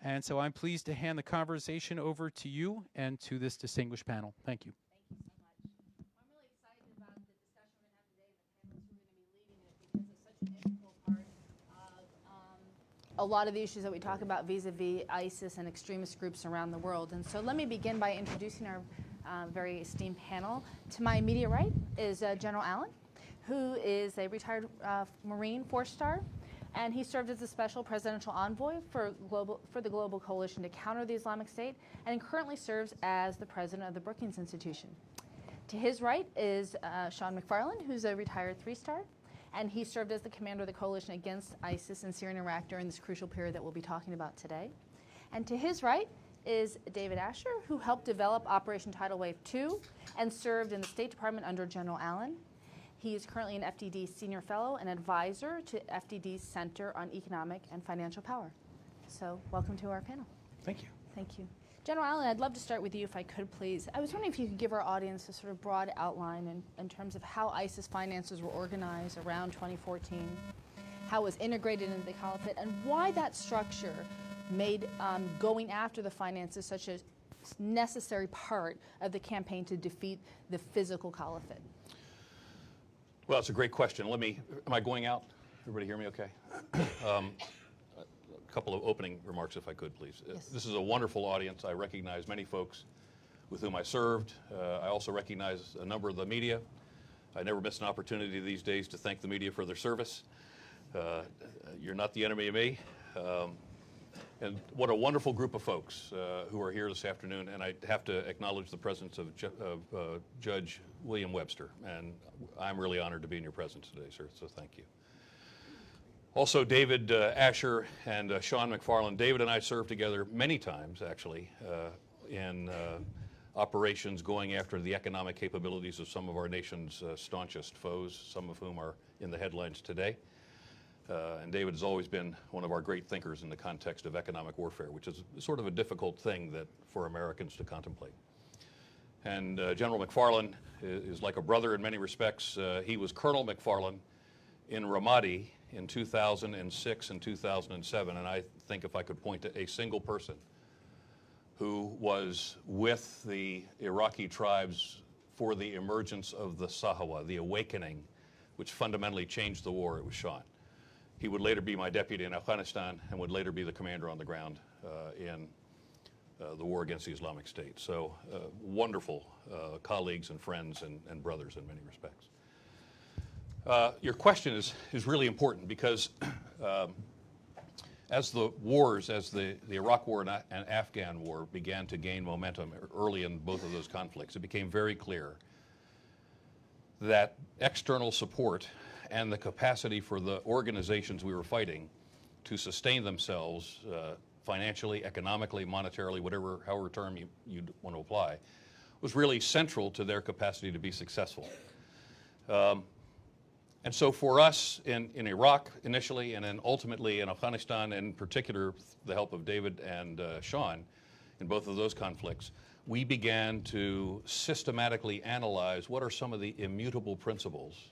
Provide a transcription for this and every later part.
And so I'm pleased to hand the conversation over to you and to this distinguished panel. Thank you. Thank you so much. I'm really excited about the discussion we're going to have today and the panelists who are going to be leading it, because it's such an integral part of a lot of the issues that we talk about vis-a-vis ISIS and extremist groups around the world. And so let me begin by introducing our very esteemed panel. To my immediate right is General Allen, who is a retired Marine 4-star, and he served as a special presidential envoy for the Global Coalition to Counter the Islamic State, and currently serves as the president of the Brookings Institution. To his right is Sean MacFarland, who's a retired 3-star, and he served as the commander of the coalition against ISIS in Syria and Iraq during this crucial period that we'll be talking about today. And to his right is David Asher, who helped develop Operation Tidal Wave II and served in the State Department under General Allen. He is currently an FDD senior fellow and advisor to FDD's Center on Economic and Financial Power. So welcome to our panel. Thank you. Thank you. General Allen, I'd love to start with you if I could, please. I was wondering if you could give our audience a sort of broad outline in terms of how ISIS finances were organized around 2014, how it was integrated into the caliphate, and why that structure made going after the finances such a necessary part of the campaign to defeat the physical caliphate. Well, it's a great question. Am I going out? Everybody hear me okay? A couple of opening remarks, if I could, please. Yes. This is a wonderful audience. I recognize many folks with whom I served. I also recognize a number of the media. I never miss an opportunity these days to thank the media for their service. You're not the enemy of me. And what a wonderful group of folks who are here this afternoon. And I have to acknowledge the presence of Judge William Webster. And I'm really honored to be in your presence today, sir, so thank you. Also, David Asher and Sean MacFarland. David and I served together many times, actually, in operations going after the economic capabilities of some of our nation's staunchest foes, some of whom are in the headlines today. And David has always been one of our great thinkers in the context of economic warfare, which is sort of a difficult thing for Americans to contemplate. And General MacFarland is like a brother in many respects. He was Colonel MacFarland in Ramadi in 2006 and 2007, and I think if I could point to a single person who was with the Iraqi tribes for the emergence of the Sahawa, the awakening, which fundamentally changed the war, it was Sean. He would later be my deputy in Afghanistan and would later be the commander on the ground in the war against the Islamic State. So wonderful colleagues and friends and brothers in many respects. Your question is really important because as the Iraq War and Afghan War began to gain momentum early in both of those conflicts, it became very clear that external support and the capacity for the organizations we were fighting to sustain themselves financially, economically, monetarily, however term you'd want to apply, was really central to their capacity to be successful. And so for us in Iraq initially, and then ultimately in Afghanistan, and in particular the help of David and Sean in both of those conflicts, we began to systematically analyze what are some of the immutable principles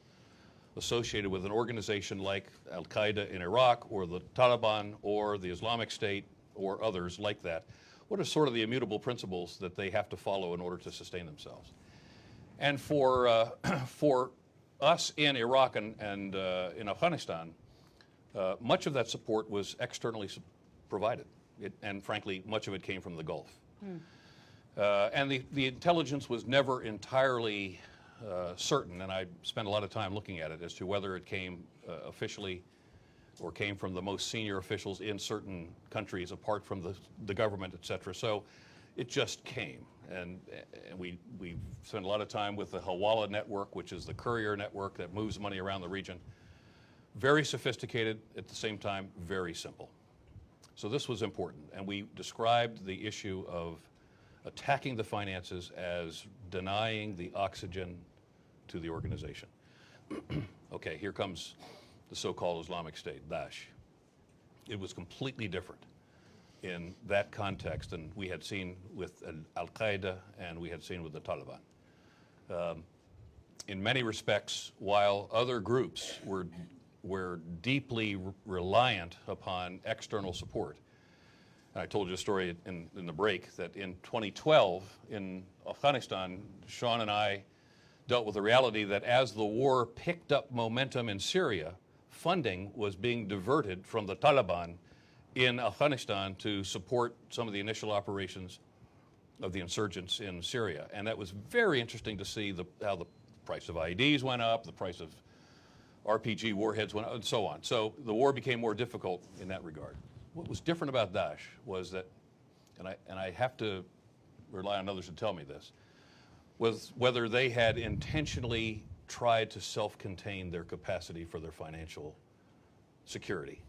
associated with an organization like Al-Qaeda in Iraq or the Taliban or the Islamic State or others like that. What are sort of the immutable principles that they have to follow in order to sustain themselves? And for us in Iraq and in Afghanistan, much of that support was externally provided. And frankly, much of it came from the Gulf. And the intelligence was never entirely certain, and I spent a lot of time looking at it as to whether it came officially or came from the most senior officials in certain countries apart from the government, et cetera. So it just came. And we spent a lot of time with the Hawala network, which is the courier network that moves money around the region. Very sophisticated, at the same time, very simple. So this was important. And we described the issue of attacking the finances as denying the oxygen to the organization. Okay, here comes the so-called Islamic State, Daesh. It was completely different in that context than we had seen with Al-Qaeda and we had seen with the Taliban. In many respects, while other groups were deeply reliant upon external support, And I told you a story in the break that in 2012 in Afghanistan, Sean and I dealt with the reality that as the war picked up momentum in Syria, funding was being diverted from the Taliban in Afghanistan to support some of the initial operations of the insurgents in Syria. And that was very interesting to see how the price of IEDs went up, the price of RPG warheads went up, and so on. So the war became more difficult in that regard. What was different about Daesh was that, and I have to rely on others to tell me this, was whether they had intentionally tried to self-contain their capacity for their financial security.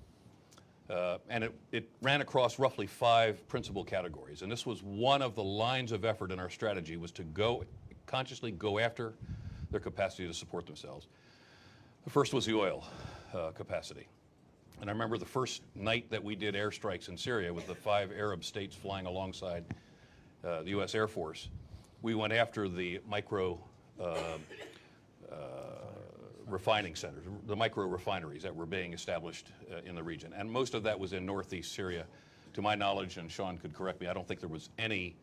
And it ran across roughly 5 principal categories. And this was one of the lines of effort in our strategy, was to consciously go after their capacity to support themselves. The first was the oil capacity. And I remember the first night that we did airstrikes in Syria with the 5 Arab states flying alongside the U.S. Air Force. We went after the micro refining centers, the micro refineries that were being established in the region. And most of that was in northeast Syria. To my knowledge, and Sean could correct me, I don't think there was any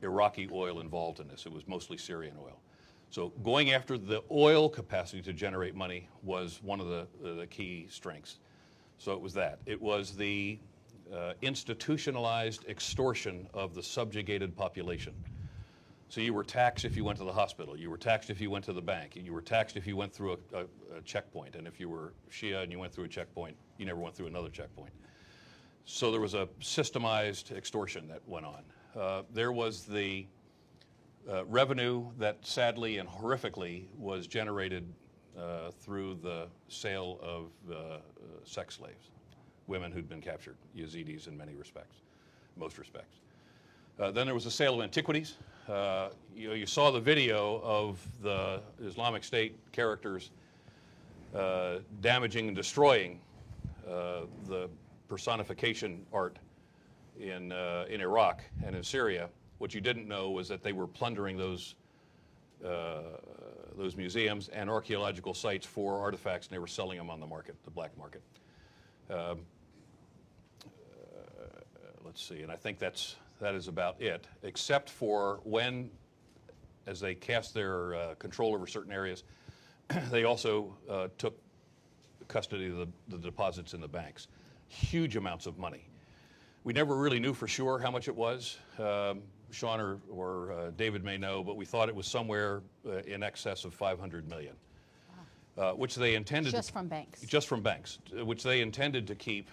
Iraqi oil involved in this. It was mostly Syrian oil. So going after the oil capacity to generate money was one of the key strengths. So it was that. It was the institutionalized extortion of the subjugated population. So you were taxed if you went to the hospital. You were taxed if you went to the bank. You were taxed if you went through a checkpoint. And if you were Shia and you went through a checkpoint, you never went through another checkpoint. So there was a systemized extortion that went on. There was the revenue that sadly and horrifically was generated through the sale of sex slaves, women who'd been captured, Yazidis in many respects, most respects. Then there was the sale of antiquities. You saw the video of the Islamic State characters damaging and destroying the personification art in Iraq and in Syria. What you didn't know was that they were plundering those museums and archaeological sites for artifacts, and they were selling them on the market, the black market. Let's see, and I think that is about it, except for when, as they cast their control over certain areas, they also took custody of the deposits in the banks. Huge amounts of money. We never really knew for sure how much it was. Sean or David may know, but we thought it was somewhere in excess of 500 million, which they intended just from banks. Just from banks, which they intended to keep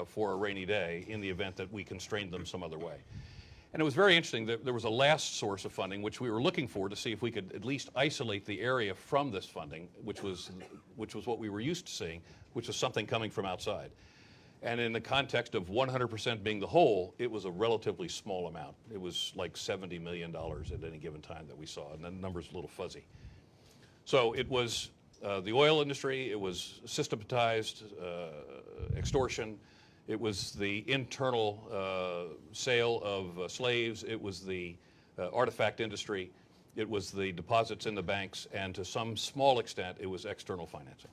for a rainy day in the event that we constrained them some other way. And it was very interesting that there was a last source of funding which we were looking for to see if we could at least isolate the area from this funding, which was what we were used to seeing, which was something coming from outside. And in the context of 100% being the whole, it was a relatively small amount. It was like $70 million at any given time that we saw, and the number's a little fuzzy. So it was the oil industry, it was systematized extortion, it was the internal sale of slaves, it was the artifact industry, it was the deposits in the banks, and to some small extent, it was external financing.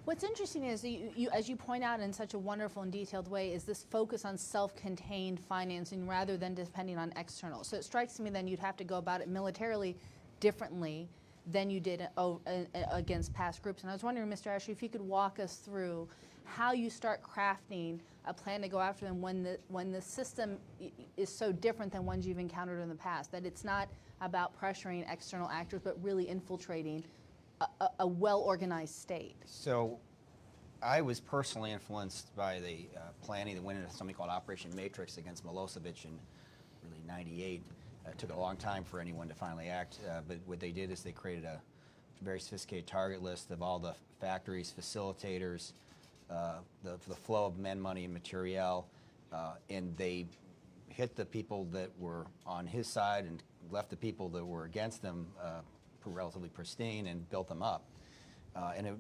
What's interesting is, as you point out in such a wonderful and detailed way, is this focus on self-contained financing rather than depending on external. So it strikes me then you'd have to go about it militarily differently than you did against past groups. And I was wondering, Mr. Ashley, if you could walk us through how you start crafting a plan to go after them when the system is so different than ones you've encountered in the past, that it's not about pressuring external actors, but really infiltrating a well-organized state. So I was personally influenced by the planning that went into something called Operation Matrix against Milosevic in really '98. It took a long time for anyone to finally act, but what they did is they created a very sophisticated target list of all the factories, facilitators, the flow of men, money, and materiel, and they hit the people that were on his side and left the people that were against them relatively pristine and built them up. And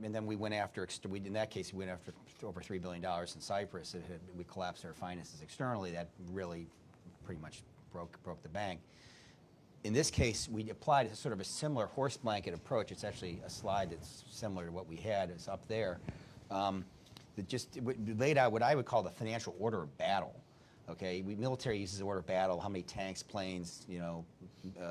then we went after, in that case, we went after over $3 billion in Cyprus. We collapsed our finances externally. That really pretty much broke the bank. In this case, we applied a sort of a similar horse blanket approach. It's actually a slide that's similar to what we had. It's up there. that just laid out what I would call the financial order of battle. Okay, military uses the order of battle, how many tanks, planes, you know,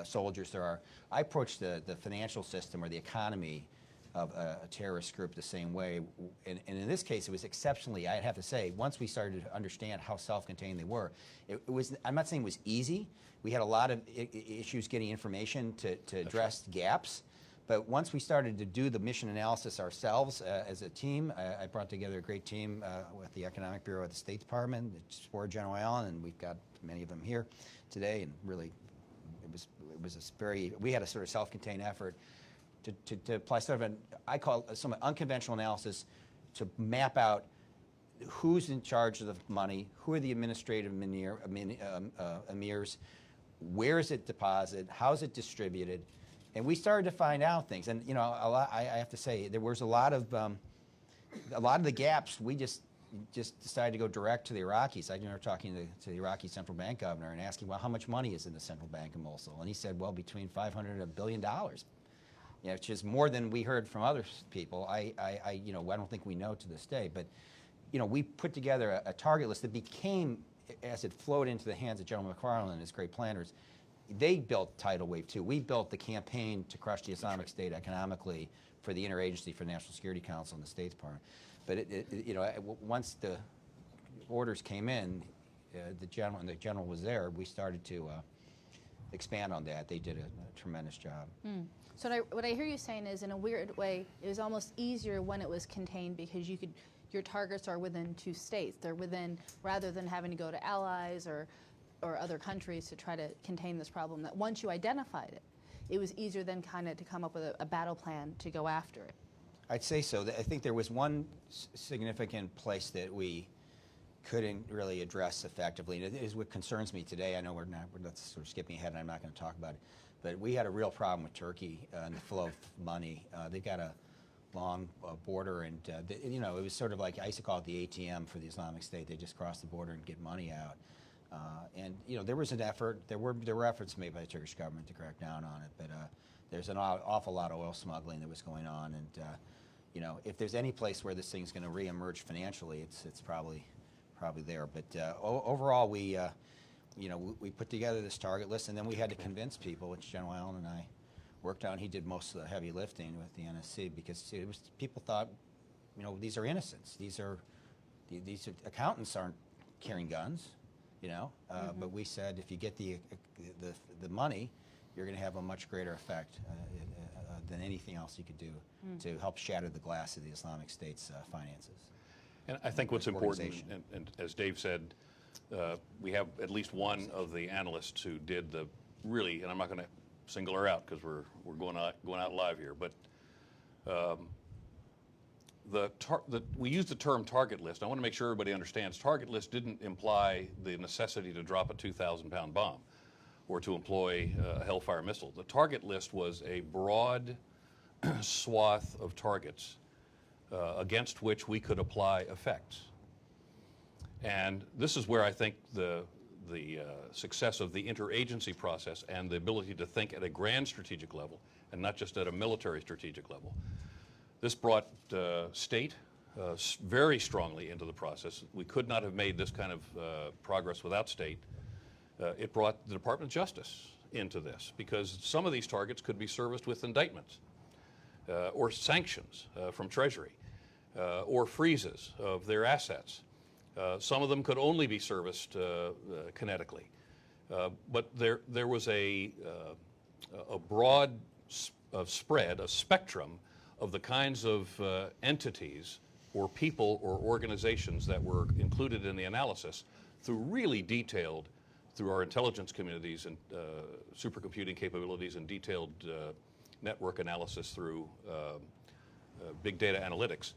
soldiers there are. I approach the financial system or the economy of a terrorist group the same way. And in this case, it was exceptionally, I'd have to say, once we started to understand how self-contained they were, it was, I'm not saying it was easy. We had a lot of issues getting information to address gaps. But once we started to do the mission analysis ourselves as a team, I brought together a great team with the Economic Bureau at the State Department, the supported General Allen, and we've got many of them here today. And really, it was a very, we had a sort of self-contained effort to apply sort of I call it some unconventional analysis to map out who's in charge of the money, who are the administrative emirs, where is it deposited, how is it distributed. And we started to find out things, and you know, I have to say there was a lot of the gaps. We just decided to go direct to the Iraqis. I remember talking to the Iraqi central bank governor and asking, well, how much money is in the central bank in Mosul? And he said, well, between $500 and $1 billion. You know, which is more than we heard from other people. You know, I don't think we know to this day. But you know, we put together a target list that became, as it flowed into the hands of General MacFarland and his great planners. They built Tidal Wave II. We built the campaign to crush the Islamic State economically for the Interagency for National Security Council and the State Department. But you know, once the orders came in, the general was there. We started to expand on that. They did a tremendous job. So what I hear you saying is, in a weird way, it was almost easier when it was contained because you could, your targets are within 2 states. They're within, rather than having to go to allies or other countries to try to contain this problem, that once you identified it, it was easier then kind of to come up with a battle plan to go after it. I'd say so. I think there was one significant place that we couldn't really address effectively, and it is what concerns me today. I know we're sort of skipping ahead, and I'm not going to talk about it, but we had a real problem with Turkey and the flow of money. They've got a long border, and you know, it was sort of like, I used to call it the ATM for the Islamic State. They just cross the border and get money out. And you know, there was an effort. There were efforts made by the Turkish government to crack down on it, but there's an awful lot of oil smuggling that was going on. And you know, if there's any place where this thing's going to reemerge financially, it's probably there. But overall, we you know, we put together this target list, and then we had to convince people, which General Allen and I worked on. He did most of the heavy lifting with the NSC, because it was, people thought, you know, these are innocents. These accountants aren't carrying guns. You know, but we said, if you get the money, you're going to have a much greater effect than anything else you could do to help shatter the glass of the Islamic State's finances. And I think what's important, and as Dave said, we have at least one of the analysts who did the really, and I'm not going to single her out because we're going out live here, but we use the term target list. I want to make sure everybody understands target list didn't imply the necessity to drop a 2,000-pound bomb or to employ a Hellfire missile. The target list was a broad swath of targets against which we could apply effects. And this is where I think the success of the interagency process and the ability to think at a grand strategic level and not just at a military strategic level. This brought state very strongly into the process. We could not have made this kind of progress without state. It brought the Department of Justice into this, because some of these targets could be serviced with indictments or sanctions from Treasury or freezes of their assets. Some of them could only be serviced kinetically. But there was a broad spread, a spectrum of the kinds of entities or people or organizations that were included in the analysis through our intelligence communities and supercomputing capabilities and detailed network analysis through big data analytics,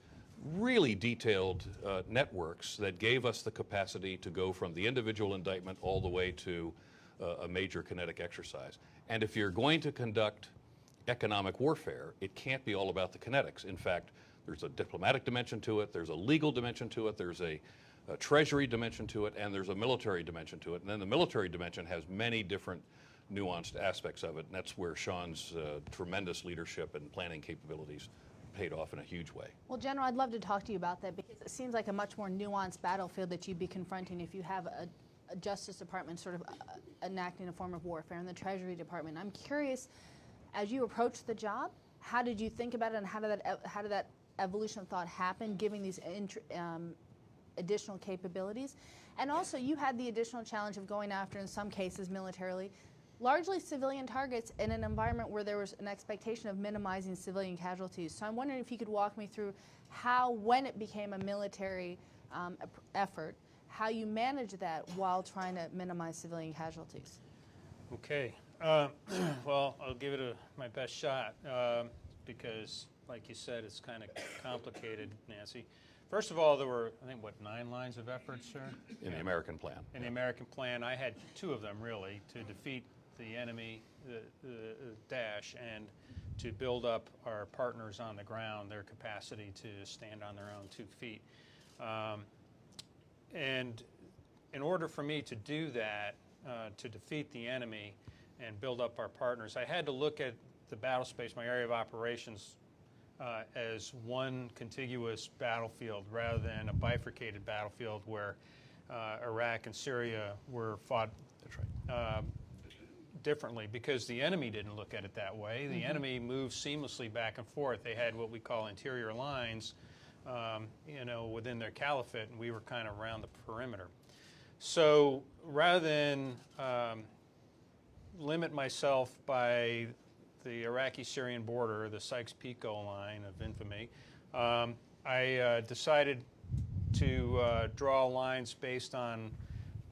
really detailed networks that gave us the capacity to go from the individual indictment all the way to a major kinetic exercise. And if you're going to conduct economic warfare, it can't be all about the kinetics. In fact, there's a diplomatic dimension to it, there's a legal dimension to it, there's a treasury dimension to it, and there's a military dimension to it. And then the military dimension has many different nuanced aspects of it, and that's where Sean's tremendous leadership and planning capabilities paid off in a huge way. Well, General, I'd love to talk to you about that because it seems like a much more nuanced battlefield that you'd be confronting if you have a Justice Department sort of enacting a form of warfare and the Treasury Department. I'm curious, as you approached the job, how did you think about it, and how did that evolution of thought happen, giving these additional capabilities? And also, you had the additional challenge of going after, in some cases militarily, largely civilian targets in an environment where there was an expectation of minimizing civilian casualties. So I'm wondering if you could walk me through how, when it became a military effort, how you managed that while trying to minimize civilian casualties. Okay. Well, I'll give it my best shot because, like you said, it's kind of complicated, Nancy. First of all, there were, I think, 9 lines of effort, sir? In the American plan. In the American plan, I had 2 of them, really, to defeat the enemy, the Daesh, and to build up our partners on the ground, their capacity to stand on their own 2 feet. And in order for me to do that, to defeat the enemy and build up our partners, I had to look at the battle space, my area of operations, as one contiguous battlefield rather than a bifurcated battlefield where Iraq and Syria were fought differently, because the enemy didn't look at it that way. The enemy moved seamlessly back and forth. They had what we call interior lines, within their caliphate, and we were kind of around the perimeter. So rather than limit myself by the Iraqi-Syrian border, the Sykes-Picot line of infamy, I decided to draw lines based on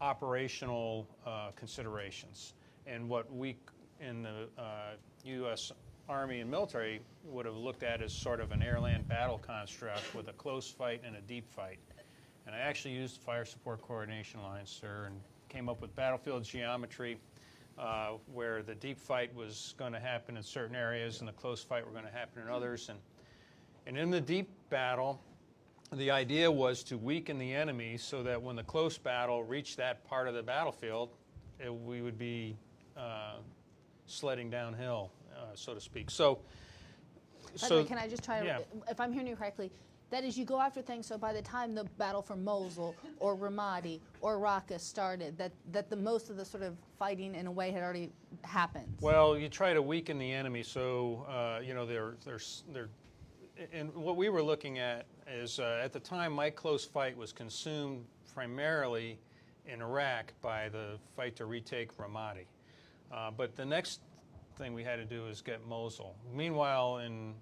operational considerations. And what we in the U.S. Army and military would have looked at as sort of an air-land battle construct with a close fight and a deep fight. And I actually used fire support coordination lines, sir, and came up with battlefield geometry where the deep fight was going to happen in certain areas and the close fight were going to happen in others. And in the deep battle, the idea was to weaken the enemy so that when the close battle reached that part of the battlefield, we would be sledding downhill, so to speak. By the way, can I just try to, if I'm hearing you correctly, that is, you go after things so by the time the battle for Mosul or Ramadi or Raqqa started, that most of the sort of fighting in a way had already happened. Well, you try to weaken the enemy, so and what we were looking at is at the time my close fight was consumed primarily in Iraq by the fight to retake Ramadi. But the next thing we had to do is get Mosul. Meanwhile, in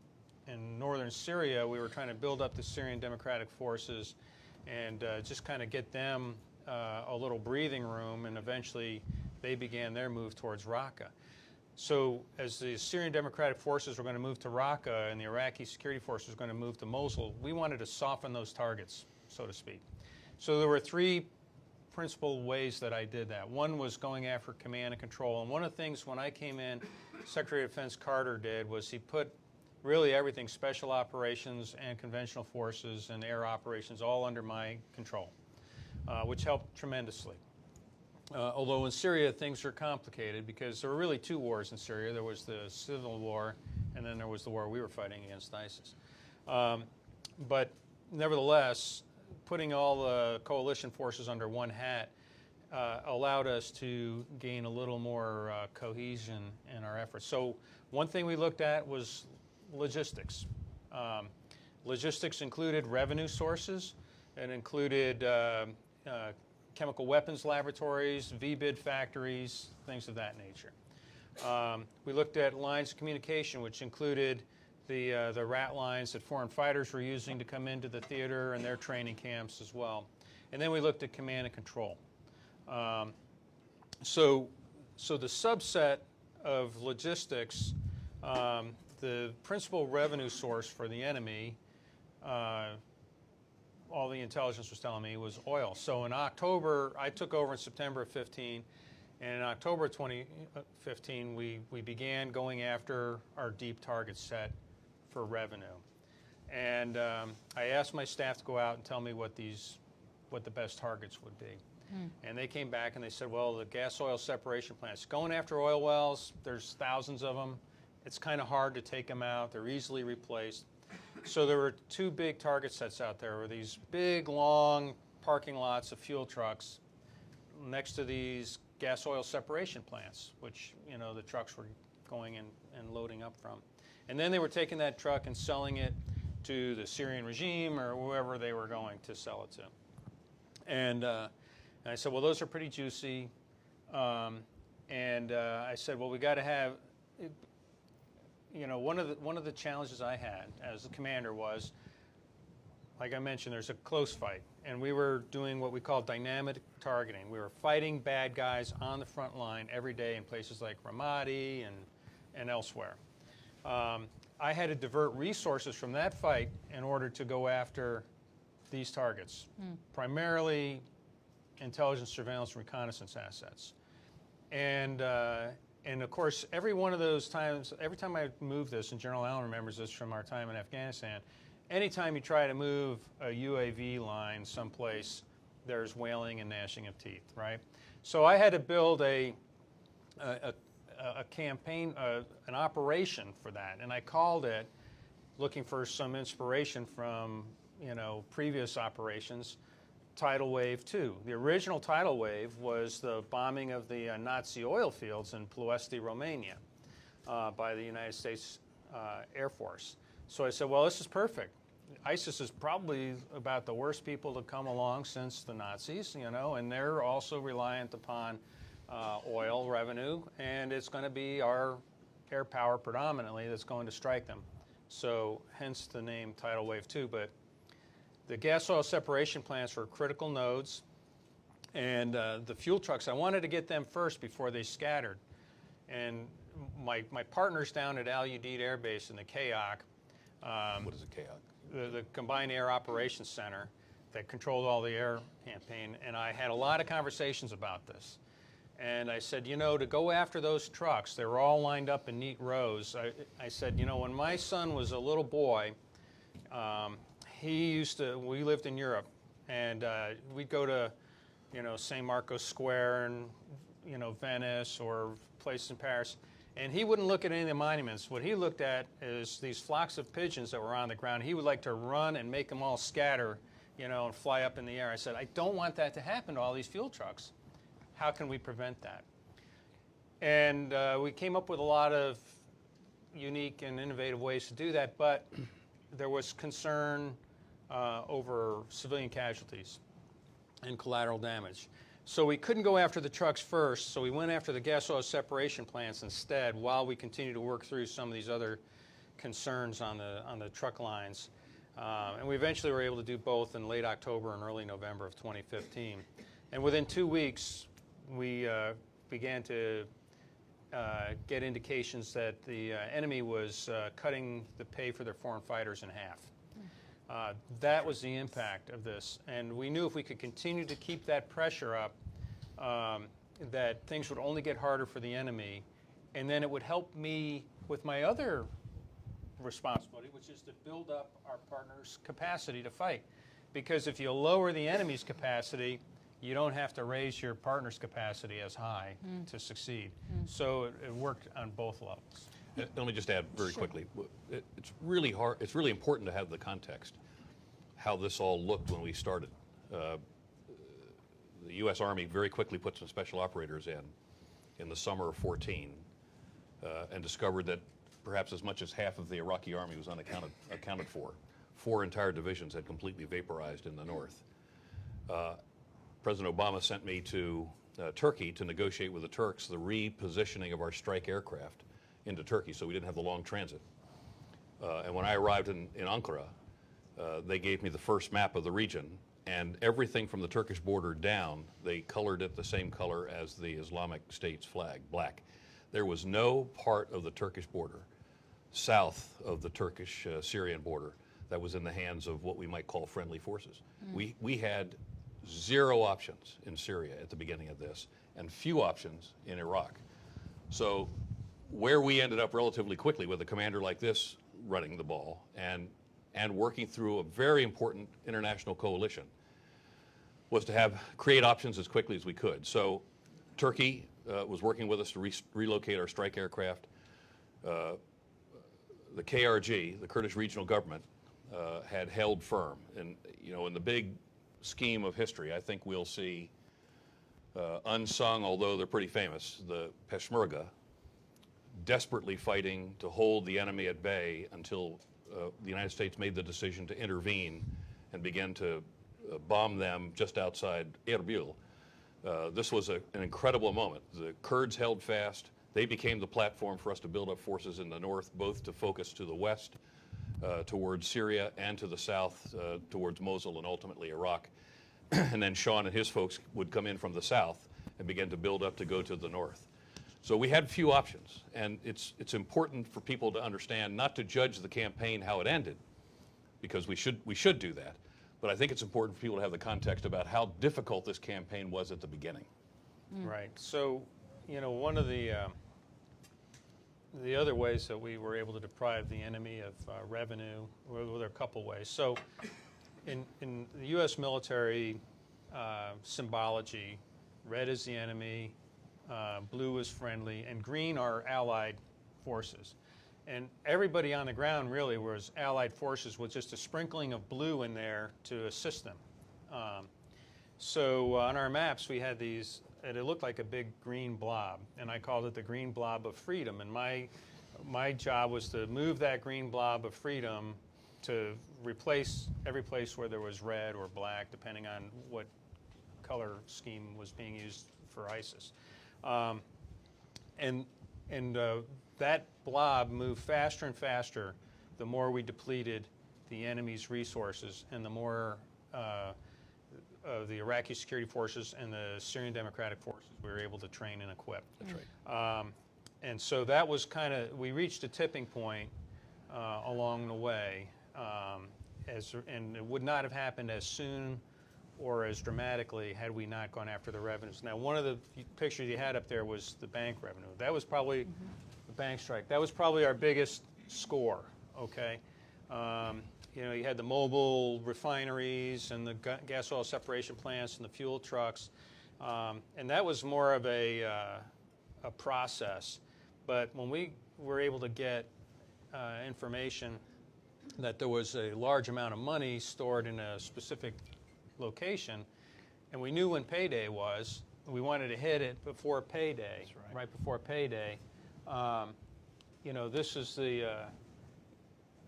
northern Syria, we were trying to build up the Syrian Democratic Forces and just kind of get them a little breathing room, and eventually they began their move towards Raqqa. So as the Syrian Democratic Forces were going to move to Raqqa and the Iraqi security forces were going to move to Mosul, we wanted to soften those targets, so to speak. So there were 3 principal ways that I did that. One was going after command and control. And one of the things when I came in, Secretary of Defense Carter did was he put really everything, special operations and conventional forces and air operations, all under my control, which helped tremendously. Although in Syria things are complicated because there were really 2 wars in Syria. There was the civil war, and then there was the war we were fighting against ISIS. But nevertheless, putting all the coalition forces under one hat allowed us to gain a little more cohesion in our efforts. So one thing we looked at was logistics. Logistics included revenue sources. It included chemical weapons laboratories, VBID factories, things of that nature. We looked at lines of communication, which included the rat lines that foreign fighters were using to come into the theater and their training camps as well. And then we looked at command and control. So the subset of logistics, the principal revenue source for the enemy, all the intelligence was telling me, was oil. So in October, I took over in September of 15, and in October 2015, we began going after our deep target set for revenue. And I asked my staff to go out and tell me what the best targets would be. And they came back and they said, well, the gas oil separation plants, going after oil wells, there's thousands of them. It's kind of hard to take them out. They're easily replaced. So there were two big target sets out there. There were these big, long parking lots of fuel trucks next to these gas oil separation plants, which, you know, the trucks were going in and loading up from. And then they were taking that truck and selling it to the Syrian regime or whoever they were going to sell it to. And I said, well, those are pretty juicy. I said, well, we got to have, you know, one of the challenges I had as a commander was, like I mentioned, there's a close fight. And we were doing what we call dynamic targeting. We were fighting bad guys on the front line every day in places like Ramadi and elsewhere. I had to divert resources from that fight in order to go after these targets, primarily intelligence, surveillance, and reconnaissance assets. And of course, every one of those times, every time I move this, and General Allen remembers this from our time in Afghanistan, anytime you try to move a UAV line someplace, there's wailing and gnashing of teeth, right? So I had to build a campaign, an operation for that, and I called it, looking for some inspiration from, you know, previous operations, Tidal Wave II. The original Tidal Wave was the bombing of the Nazi oil fields in Ploesti, Romania, by the United States Air Force. So I said, well, this is perfect. ISIS is probably about the worst people to come along since the Nazis, you know, and they're also reliant upon oil revenue, and it's going to be our air power predominantly that's going to strike them. So hence the name Tidal Wave II. But the gas oil separation plants were critical nodes, and the fuel trucks, I wanted to get them first before they scattered. And my partners down at Al Udeid Air Base in the KAOC, What is a KAOC? the Combined Air Operations Center that controlled all the air campaign, and I had a lot of conversations about this. And I said, you know, to go after those trucks, they were all lined up in neat rows. I said, you know, when my son was a little boy, we lived in Europe, and we'd go to, you know, St. Marco's Square and, you know, Venice or places in Paris, and he wouldn't look at any of the monuments. What he looked at is these flocks of pigeons that were on the ground. He would like to run and make them all scatter, you know, and fly up in the air. I said, I don't want that to happen to all these fuel trucks. How can we prevent that? And we came up with a lot of unique and innovative ways to do that, but there was concern over civilian casualties and collateral damage. So we couldn't go after the trucks first, so we went after the gas oil separation plants instead while we continued to work through some of these other concerns on the truck lines. And we eventually were able to do both in late October and early November of 2015. And within 2 weeks, we began to get indications that the enemy was cutting the pay for their foreign fighters in half. That was the impact of this. And we knew if we could continue to keep that pressure up, that things would only get harder for the enemy. And then it would help me with my other responsibility, which is to build up our partners' capacity to fight. Because if you lower the enemy's capacity, you don't have to raise your partner's capacity as high to succeed. So it worked on both levels. Let me just add very quickly. It's really hard. It's really important to have the context, how this all looked when we started. The U.S. Army very quickly put some special operators in the summer of 14 and discovered that perhaps as much as half of the Iraqi army was unaccounted for. 4 entire divisions had completely vaporized in the north. President Obama sent me to Turkey to negotiate with the Turks the repositioning of our strike aircraft into Turkey so we didn't have the long transit. And when I arrived in Ankara, they gave me the first map of the region, and everything from the Turkish border down, they colored it the same color as the Islamic State's flag, black. There was no part of the Turkish border south of the Turkish-Syrian border that was in the hands of what we might call friendly forces. We had 0 options in Syria at the beginning of this, and few options in Iraq. So where we ended up relatively quickly with a commander like this running the ball and working through a very important international coalition was to create options as quickly as we could. So Turkey was working with us to relocate our strike aircraft. The KRG, the Kurdish Regional Government, had held firm. And, in the big scheme of history, I think we'll see unsung, although they're pretty famous, the Peshmerga desperately fighting to hold the enemy at bay until the United States made the decision to intervene and begin to bomb them just outside Erbil. This was an incredible moment. The Kurds held fast. They became the platform for us to build up forces in the north, both to focus to the west towards Syria and to the south towards Mosul and ultimately Iraq. And then Sean and his folks would come in from the south and begin to build up to go to the north. So we had few options, and it's important for people to understand, not to judge the campaign how it ended, because we should do that. But I think it's important for people to have the context about how difficult this campaign was at the beginning. Right. So, one of the other ways that we were able to deprive the enemy of revenue, well, there are a couple ways. So, in the U.S. military symbology, red is the enemy, blue is friendly, and green are allied forces. And everybody on the ground really was allied forces with just a sprinkling of blue in there to assist them. So on our maps we had these, and it looked like a big green blob, and I called it the green blob of freedom. And my job was to move that green blob of freedom to replace every place where there was red or black, depending on what color scheme was being used for ISIS. That blob moved faster and faster the more we depleted the enemy's resources and the more the Iraqi security forces and the Syrian Democratic forces we were able to train and equip. That's right. And so that was we reached a tipping point along the way, and it would not have happened as soon or as dramatically had we not gone after the revenues. Now, one of the pictures you had up there was the bank revenue. That was probably the bank strike. That was probably our biggest score, okay? You had the mobile refineries and the gas oil separation plants and the fuel trucks, and that was more of a process. But when we were able to get information that there was a large amount of money stored in a specific location, and we knew when payday was, we wanted to hit it before payday, right before payday. This is the,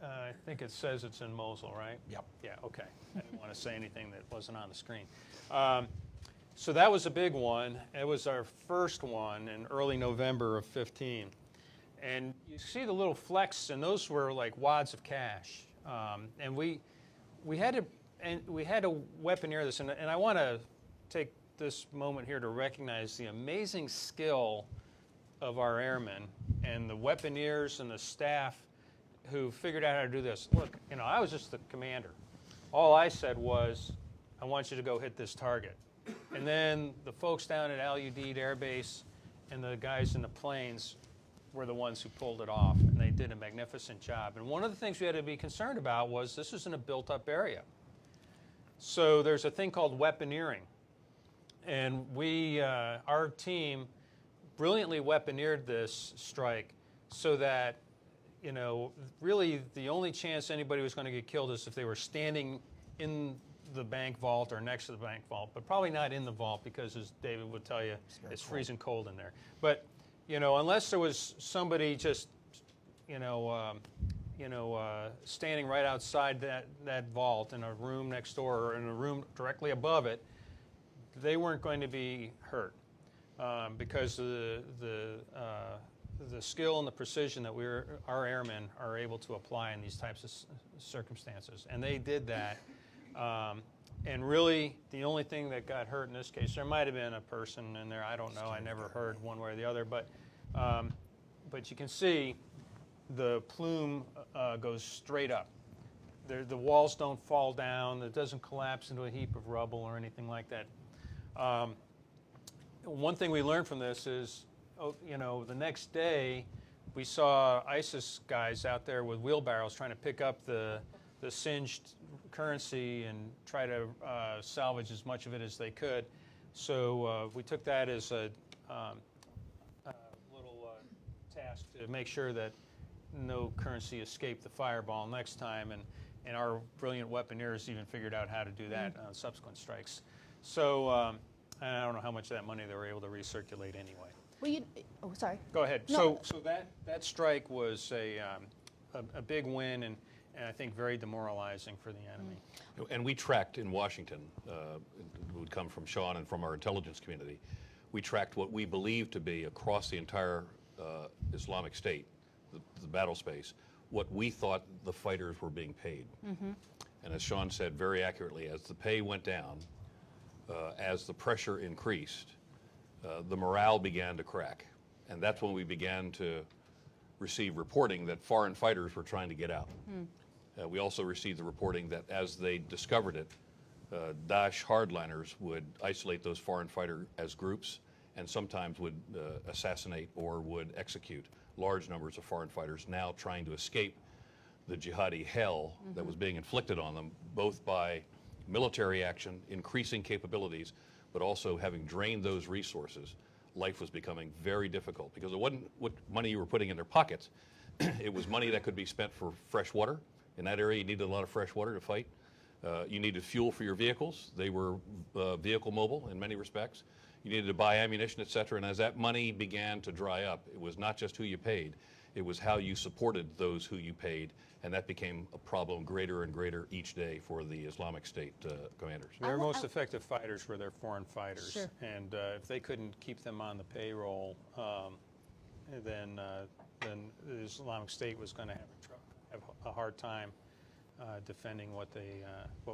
I think it says it's in Mosul, right? Yep. Yeah, okay. I didn't want to say anything that wasn't on the screen. So that was a big one. It was our first one in early November of 15. And you see the little flecks, and those were like wads of cash. And we had to weaponeer this, and I want to take this moment here to recognize the amazing skill of our airmen and the weaponeers and the staff who figured out how to do this. Look, I was just the commander. All I said was, I want you to go hit this target. And then the folks down at Al Udeid Air Base and the guys in the planes were the ones who pulled it off, and they did a magnificent job. And one of the things we had to be concerned about was this was in a built-up area. So there's a thing called weaponeering. And our team brilliantly weaponeered this strike so that, really the only chance anybody was going to get killed is if they were standing in the bank vault or next to the bank vault, but probably not in the vault because, as David would tell you, it's freezing cold in there. But, unless there was somebody just, standing right outside that vault in a room next door or in a room directly above it, they weren't going to be hurt because the skill and the precision that our airmen are able to apply in these types of circumstances. And they did that. And really, the only thing that got hurt in this case, there might have been a person in there, I don't know, I never heard one way or the other, but you can see the plume goes straight up. The walls don't fall down, it doesn't collapse into a heap of rubble or anything like that. One thing we learned from this is, the next day we saw ISIS guys out there with wheelbarrows trying to pick up the singed currency and try to salvage as much of it as they could. So we took that as a little task to make sure that no currency escaped the fireball next time. and our brilliant weaponeers even figured out how to do that on subsequent strikes. So I don't know how much of that money they were able to recirculate anyway. Well, oh, sorry. Go ahead. No. So that strike was a big win, and I think very demoralizing for the enemy. And we tracked in Washington, it would come from Sean and from our intelligence community, we tracked what we believed to be across the entire Islamic State, the battle space, what we thought the fighters were being paid. And as Sean said very accurately, as the pay went down, as the pressure increased, the morale began to crack. And that's when we began to receive reporting that foreign fighters were trying to get out. We also received the reporting that as they discovered it, Daesh hardliners would isolate those foreign fighters as groups and sometimes would assassinate or would execute large numbers of foreign fighters now trying to escape the jihadi hell that was being inflicted on them, both by military action, increasing capabilities, but also having drained those resources. Life was becoming very difficult because it wasn't what money you were putting in their pockets. It was money that could be spent for fresh water. In that area, you needed a lot of fresh water to fight. You needed fuel for your vehicles. They were vehicle mobile in many respects. You needed to buy ammunition, et cetera. And as that money began to dry up, it was not just who you paid, it was how you supported those who you paid. And that became a problem greater and greater each day for the Islamic State commanders. Their most effective fighters were their foreign fighters. Sure. And if they couldn't keep them on the payroll, then the Islamic State was going to have a hard time defending what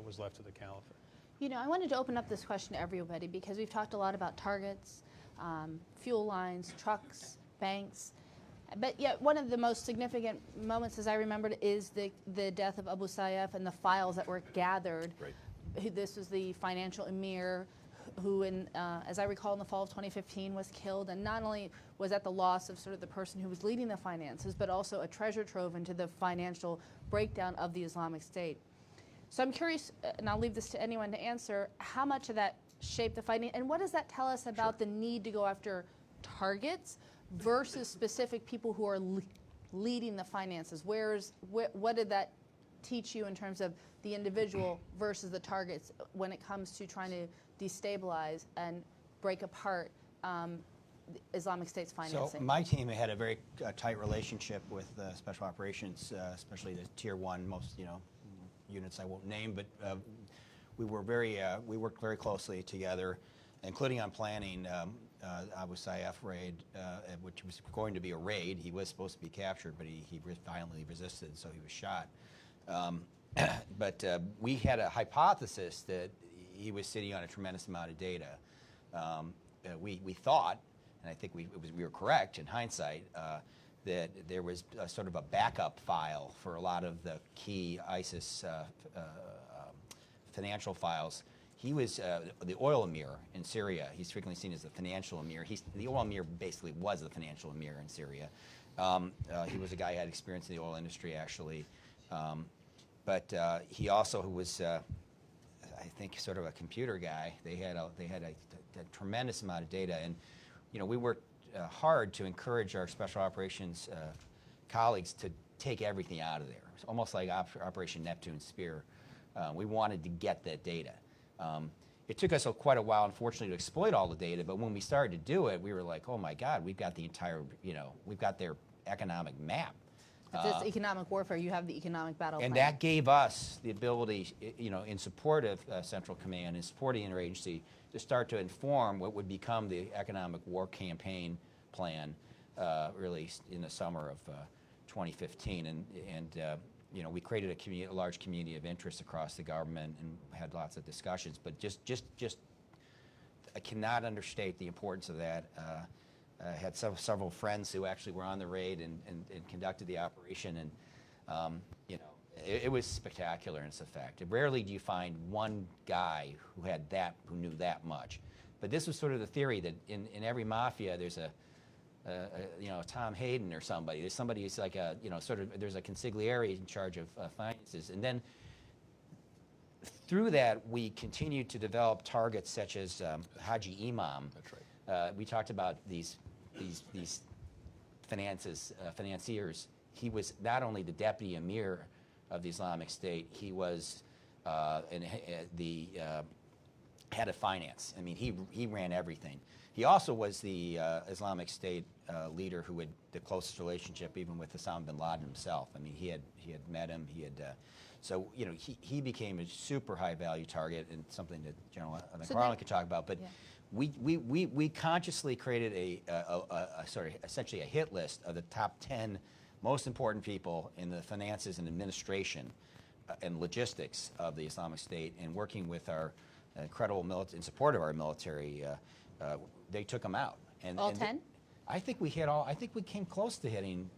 was left of the caliphate. You know, I wanted to open up this question to everybody because we've talked a lot about targets, fuel lines, trucks, banks. But yet one of the most significant moments, as I remembered, is the death of Abu Sayyaf and the files that were gathered. Right. This was the financial emir who, as I recall, in the fall of 2015 was killed. And not only was that the loss of sort of the person who was leading the finances, but also a treasure trove into the financial breakdown of the Islamic State. So I'm curious, and I'll leave this to anyone to answer, how much of that shaped the fighting, and what does that tell us about the need to go after targets versus specific people who are leading the finances? What did that teach you in terms of the individual versus the targets when it comes to trying to destabilize and break apart Islamic State's financing? So my team had a very tight relationship with special operations, especially the tier one, most units I won't name, but we worked very closely together, including on planning Abu Sayyaf raid, which was going to be a raid. He was supposed to be captured, but he violently resisted, so he was shot. But we had a hypothesis that he was sitting on a tremendous amount of data. We thought, and I think we were correct in hindsight, that there was sort of a backup file for a lot of the key ISIS financial files. He was the oil emir in Syria. He's frequently seen as the financial emir. The oil emir basically was the financial emir in Syria. He was a guy who had experience in the oil industry, actually. But he also was, I think, sort of a computer guy. They had a tremendous amount of data. And, we worked hard to encourage our special operations colleagues to take everything out of there. It's almost like Operation Neptune Spear. We wanted to get that data. It took us quite a while, unfortunately, to exploit all the data, but when we started to do it, we were like, oh my God, we've got the entire, we've got their economic map. If it's economic warfare, you have the economic battle And plan. that gave us the ability, in support of Central Command, in support of the interagency, to start to inform what would become the economic war campaign plan, released in the summer of 2015. And we created a large community of interest across the government and had lots of discussions. But just I cannot understate the importance of that. I had several friends who actually were on the raid and conducted the operation, and it was spectacular in its effect. Rarely do you find one guy who knew that much. But this was sort of the theory that in every mafia there's a Tom Hayden or somebody. There's somebody who's like there's a consigliere in charge of finances, and then through that we continued to develop targets such as Haji Imam. That's right. We talked about these financiers. He was not only the deputy emir of the Islamic State. He was the head of finance. I mean, he ran everything. He also was the Islamic State leader who had the closest relationship even with Osama bin Laden himself. I mean, he had met him. He had so you know he became a super high value target, and something that General MacFarland could talk about. But yeah. we consciously created essentially a hit list of the top 10 most important people in the finances and administration and logistics of the Islamic State, and working with our incredible military in support of our military. They took them out. And, all 10? I think we hit all. I think we came close to hitting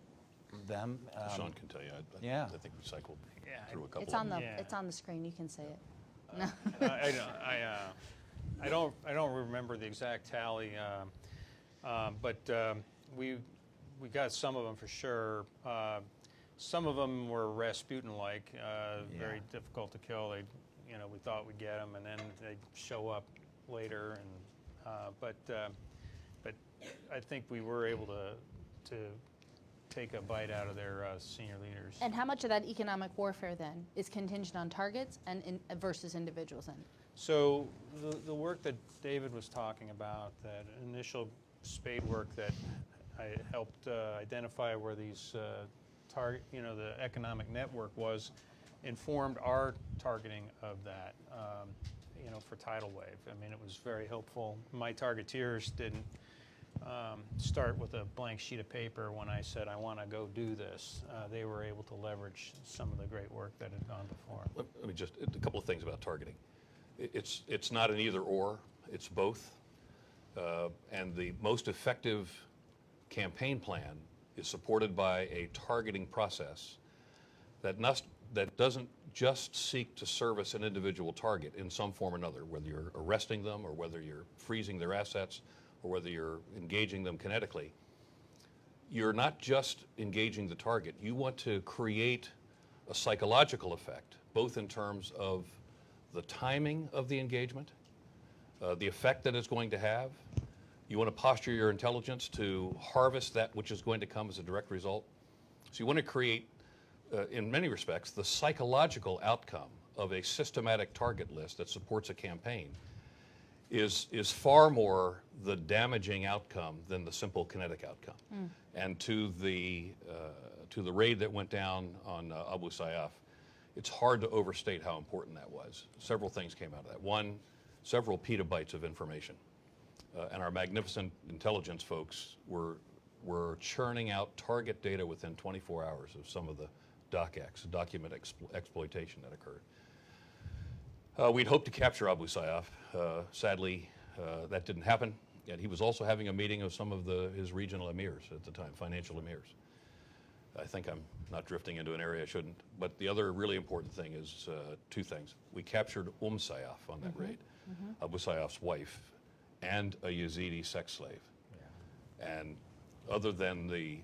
them. Sean can tell you. Yeah. I think we cycled through a couple. It's on of the them. it's on the screen. You can say it. No. I don't remember the exact tally, but we got some of them for sure. Some of them were Rasputin-like, very difficult to kill. We thought we'd get them, and then they'd show up later. And but I think we were able to take a bite out of their senior leaders. And how much of that economic warfare then is contingent on targets and versus individuals then? So the work that David was talking about, that initial spade work that I helped identify where these the economic network was, informed our targeting of that, for tidal wave. I mean, it was very helpful. My targeteers didn't start with a blank sheet of paper when I said, I want to go do this. They were able to leverage some of the great work that had gone before. Let me just, a couple of things about targeting. It's not an either or, it's both. And the most effective campaign plan is supported by a targeting process that doesn't just seek to service an individual target in some form or another, whether you're arresting them or whether you're freezing their assets or whether you're engaging them kinetically. You're not just engaging the target. You want to create a psychological effect, both in terms of the timing of the engagement, the effect that it's going to have. You want to posture your intelligence to harvest that which is going to come as a direct result. So you want to create, in many respects, the psychological outcome of a systematic target list that supports a campaign is far more the damaging outcome than the simple kinetic outcome. And to the raid that went down on Abu Sayyaf, it's hard to overstate how important that was. Several things came out of that. One, several petabytes of information. And our magnificent intelligence folks were churning out target data within 24 hours of some of the document exploitation that occurred. We'd hoped to capture Abu Sayyaf. Sadly, that didn't happen. And he was also having a meeting of some of his regional emirs at the time, financial emirs. I think I'm not drifting into an area I shouldn't. But the other really important thing is two things. We captured Sayyaf on that raid, Abu Sayyaf's wife, and a Yazidi sex slave. Yeah. And other than the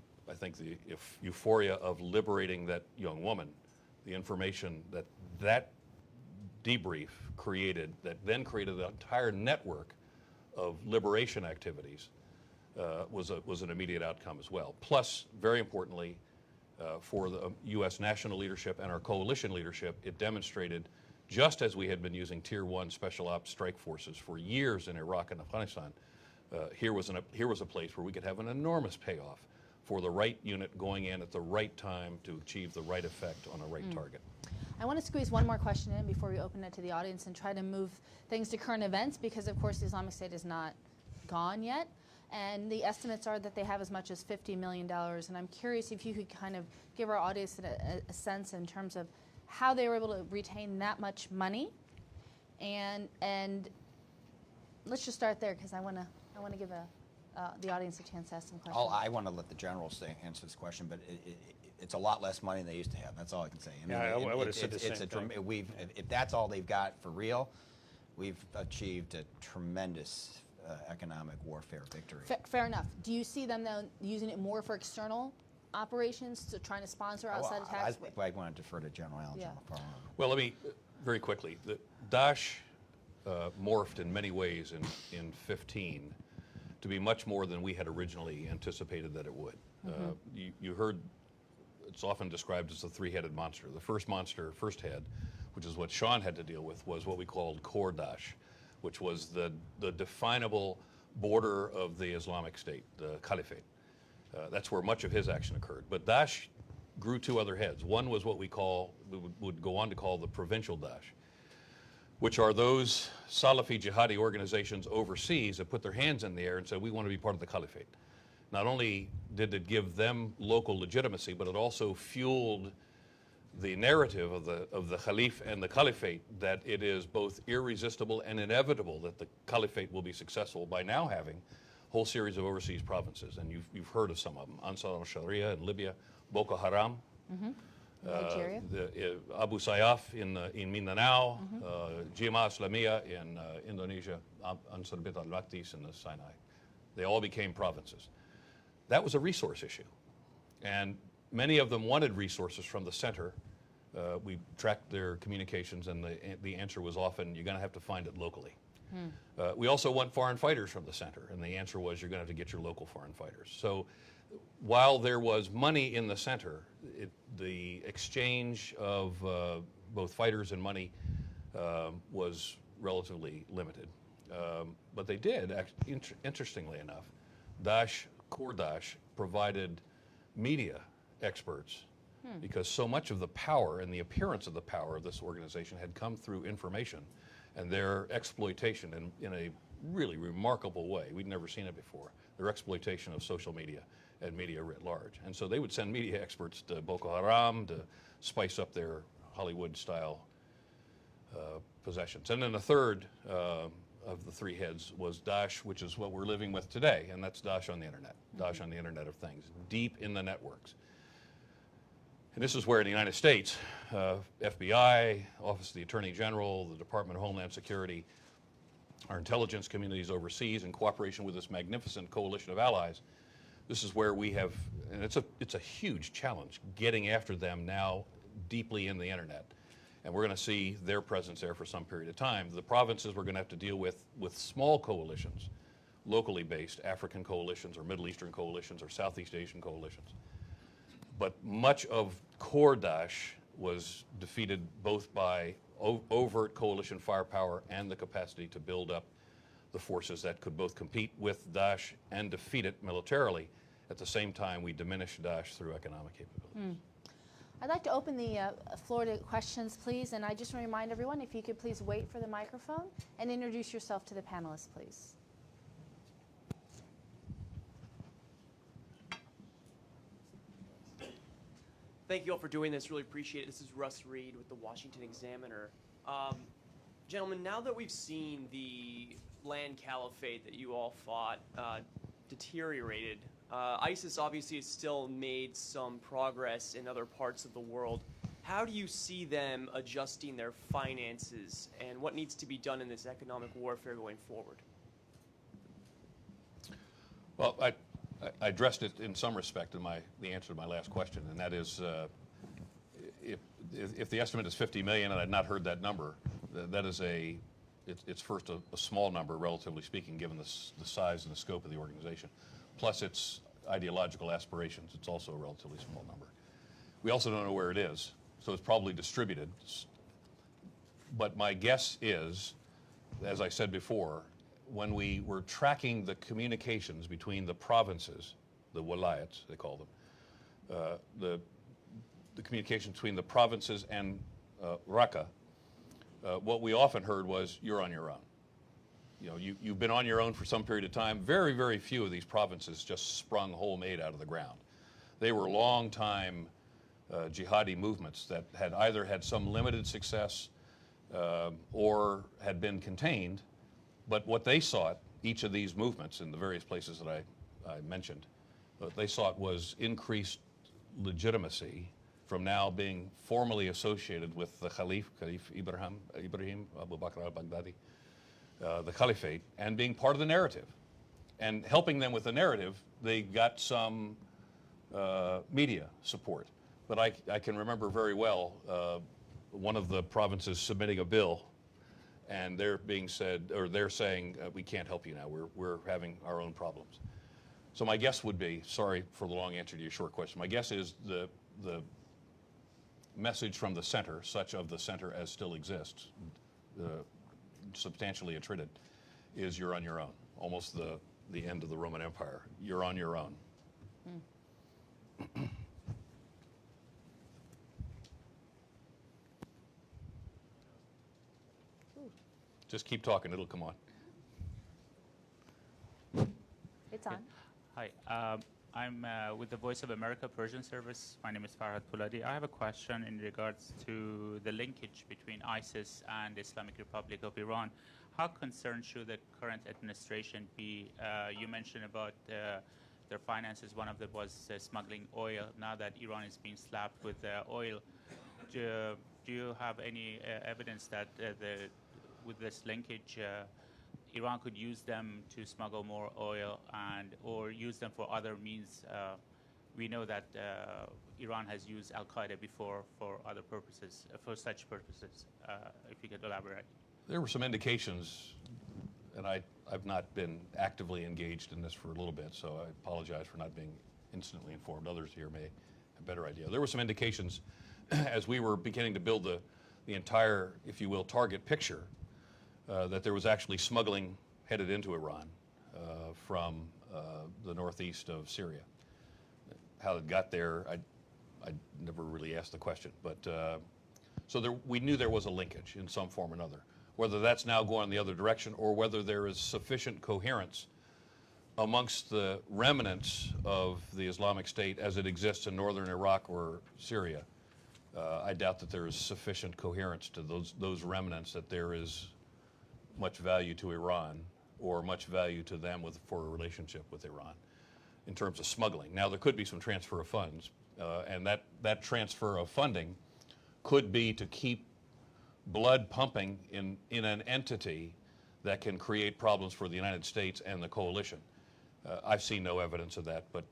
euphoria of liberating that young woman, the information that debrief created, that then created the entire network of liberation activities, was an immediate outcome as well. Plus, very importantly, for the U.S. national leadership and our coalition leadership, it demonstrated, just as we had been using Tier 1 special ops strike forces for years in Iraq and Afghanistan, here was a place where we could have an enormous payoff for the right unit going in at the right time to achieve the right effect on a right target. I want to squeeze one more question in before we open it to the audience and try to move things to current events, because of course the Islamic State is not gone yet. And the estimates are that they have as much as $50 million. And I'm curious if you could kind of give our audience a sense in terms of how they were able to retain that much money. And let's just start there, because I want to give the audience a chance to ask some questions. I want to let the generals answer this question, but it's a lot less money than they used to have. That's all I can say. I would have said the same thing. If that's all they've got for real, we've achieved a tremendous economic warfare victory. Fair enough. Do you see them though using it more for external operations, to trying to sponsor outside attacks? I want to defer to General Allen. Well, let me very quickly. Daesh morphed in many ways in 15 to be much more than we had originally anticipated that it would. You heard it's often described as the three-headed monster. The first monster, first head, which is what Sean had to deal with, was what we called core Daesh, which was the definable border of the Islamic State, the Caliphate. That's where much of his action occurred. But Daesh grew two other heads. One was what we would go on to call the provincial Daesh, which are those Salafi jihadi organizations overseas that put their hands in the air and said, we want to be part of the Caliphate. Not only did it give them local legitimacy, but it also fueled the narrative of the Khalif and the Caliphate that it is both irresistible and inevitable that the Caliphate will be successful by now having a whole series of overseas provinces. And you've heard of some of them. Ansar al-Sharia in Libya, Boko Haram, Nigeria. Abu Sayyaf in Mindanao, Jemaah Islamiyah in Indonesia, Ansar Bit al-Waqtis in the Sinai. They all became provinces. That was a resource issue. And many of them wanted resources from the center. We tracked their communications, and the answer was often, you're going to have to find it locally. We also want foreign fighters from the center, and the answer was, you're going to have to get your local foreign fighters. So while there was money in the center, the exchange of both fighters and money was relatively limited. But they did, interestingly enough, Core Daesh provided media experts because so much of the power and the appearance of the power of this organization had come through information and their exploitation in a really remarkable way. We'd never seen it before. Their exploitation of social media and media writ large. And so they would send media experts to Boko Haram to spice up their Hollywood-style possessions. And then the third of the three heads was Daesh, which is what we're living with today, and that's Daesh on the internet, Daesh on the Internet of Things, deep in the networks. And this is where in the United States, FBI, Office of the Attorney General, the Department of Homeland Security, our intelligence communities overseas, in cooperation with this magnificent coalition of allies, this is where we have, and it's a huge challenge, getting after them now deeply in the internet. And we're going to see their presence there for some period of time. The provinces we're going to have to deal with small coalitions, locally based African coalitions or Middle Eastern coalitions or Southeast Asian coalitions. But much of core Daesh was defeated both by overt coalition firepower and the capacity to build up the forces that could both compete with Daesh and defeat it militarily. At the same time, we diminish Daesh through economic capabilities. I'd like to open the floor to questions, please. And I just want to remind everyone, if you could please wait for the microphone and introduce yourself to the panelists, please. Thank you all for doing this. Really appreciate it. This is Russ Reed with the Washington Examiner. Gentlemen, now that we've seen the land caliphate that you all fought deteriorated, ISIS obviously has still made some progress in other parts of the world. How do you see them adjusting their finances, and what needs to be done in this economic warfare going forward? Well, I addressed it in some respect in the answer to my last question, and that is if the estimate is 50 million, and I'd not heard that number, that is it's first a small number, relatively speaking, given the size and the scope of the organization. Plus its ideological aspirations, it's also a relatively small number. We also don't know where it is, so it's probably distributed. But my guess is, as I said before, when we were tracking the communications between the provinces, the wilayats, they call them, the communication between the provinces and Raqqa, what we often heard was, you're on your own. You know, you've been on your own for some period of time. Very, very few of these provinces just sprung homemade out of the ground. They were long-time jihadi movements that had either had some limited success or had been contained. But what they sought, each of these movements in the various places that I mentioned, what they sought was increased legitimacy from now being formally associated with the Caliph Ibrahim Abu Bakr al-Baghdadi, the Caliphate, and being part of the narrative. And helping them with the narrative, they got some media support. But I can remember very well one of the provinces submitting a bill, and they're saying, we can't help you now, we're having our own problems. So my guess would be, sorry for the long answer to your short question, my guess is the message from the center, such of the center as still exists, substantially attrited, is you're on your own. Almost the end of the Roman Empire. You're on your own. Just keep talking, it'll come on. It's on. Hi, I'm with the Voice of America Persian Service. My name is Farhad Pouladi. I have a question in regards to the linkage between ISIS and the Islamic Republic of Iran. How concerned should the current administration be? You mentioned about their finances. One of them was smuggling oil. Now that Iran is being slapped with oil, do you have any evidence that with this linkage, Iran could use them to smuggle more oil or use them for other means? We know that Iran has used Al-Qaeda before for other purposes, for such purposes. If you could elaborate. There were some indications, and I've not been actively engaged in this for a little bit, so I apologize for not being instantly informed. Others here may have a better idea. There were some indications as we were beginning to build the entire, if you will, target picture, that there was actually smuggling headed into Iran from the northeast of Syria. How it got there, I never really asked the question, but so we knew there was a linkage in some form or another. Whether that's now going the other direction or whether there is sufficient coherence amongst the remnants of the Islamic State as it exists in northern Iraq or Syria, I doubt that there is sufficient coherence to those remnants that there is much value to Iran or much value to them for a relationship with Iran in terms of smuggling. Now, there could be some transfer of funds, and that transfer of funding could be to keep blood pumping in an entity that can create problems for the United States and the coalition. I've seen no evidence of that, but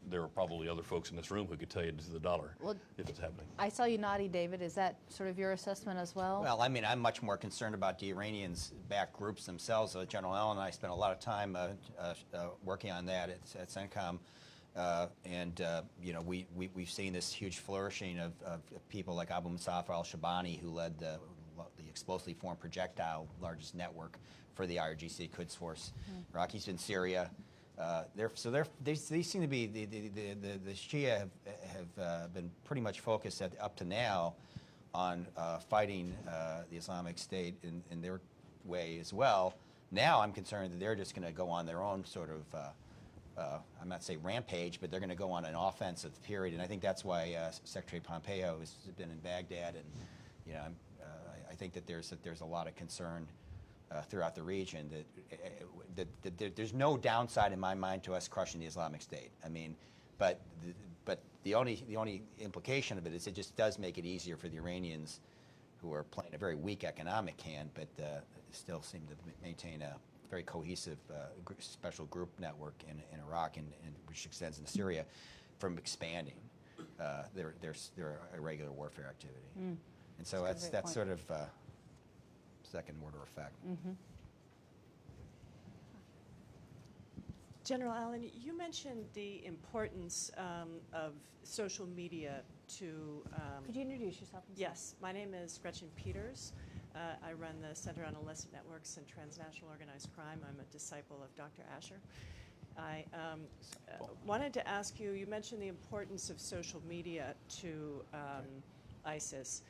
there are probably other folks in this room who could tell you to the dollar if it's happening. I saw you nodding, David. Is that sort of your assessment as well? Well, I mean, I'm much more concerned about the Iranians-backed groups themselves. General Allen and I spent a lot of time working on that at CENTCOM. You know, we've seen this huge flourishing of people like Abu Mustafa al-Shabani, who led the explosively formed projectile, largest network for the IRGC Quds Force. Iraqis in Syria. They seem to be, the Shia have been pretty much focused up to now on fighting the Islamic State in their way as well. Now I'm concerned that they're just going to go on their own sort of, I'm not saying rampage, but they're going to go on an offensive period. And I think that's why Secretary Pompeo has been in Baghdad. And, you know, I think that there's a lot of concern throughout the region that there's no downside in my mind to us crushing the Islamic State. I mean, but the only implication of it is it just does make it easier for the Iranians, who are playing a very weak economic hand, but still seem to maintain a very cohesive special group network in Iraq and which extends into Syria, from expanding their irregular warfare activity. And so that's sort of second order effect. General Allen, you mentioned the importance of social media to... Could you introduce yourself? Yes, my name is Gretchen Peters. I run the Center on Illicit Networks and Transnational Organized Crime. I'm a disciple of Dr. Asher. I wanted to ask you, you mentioned the importance of social media to ISIS.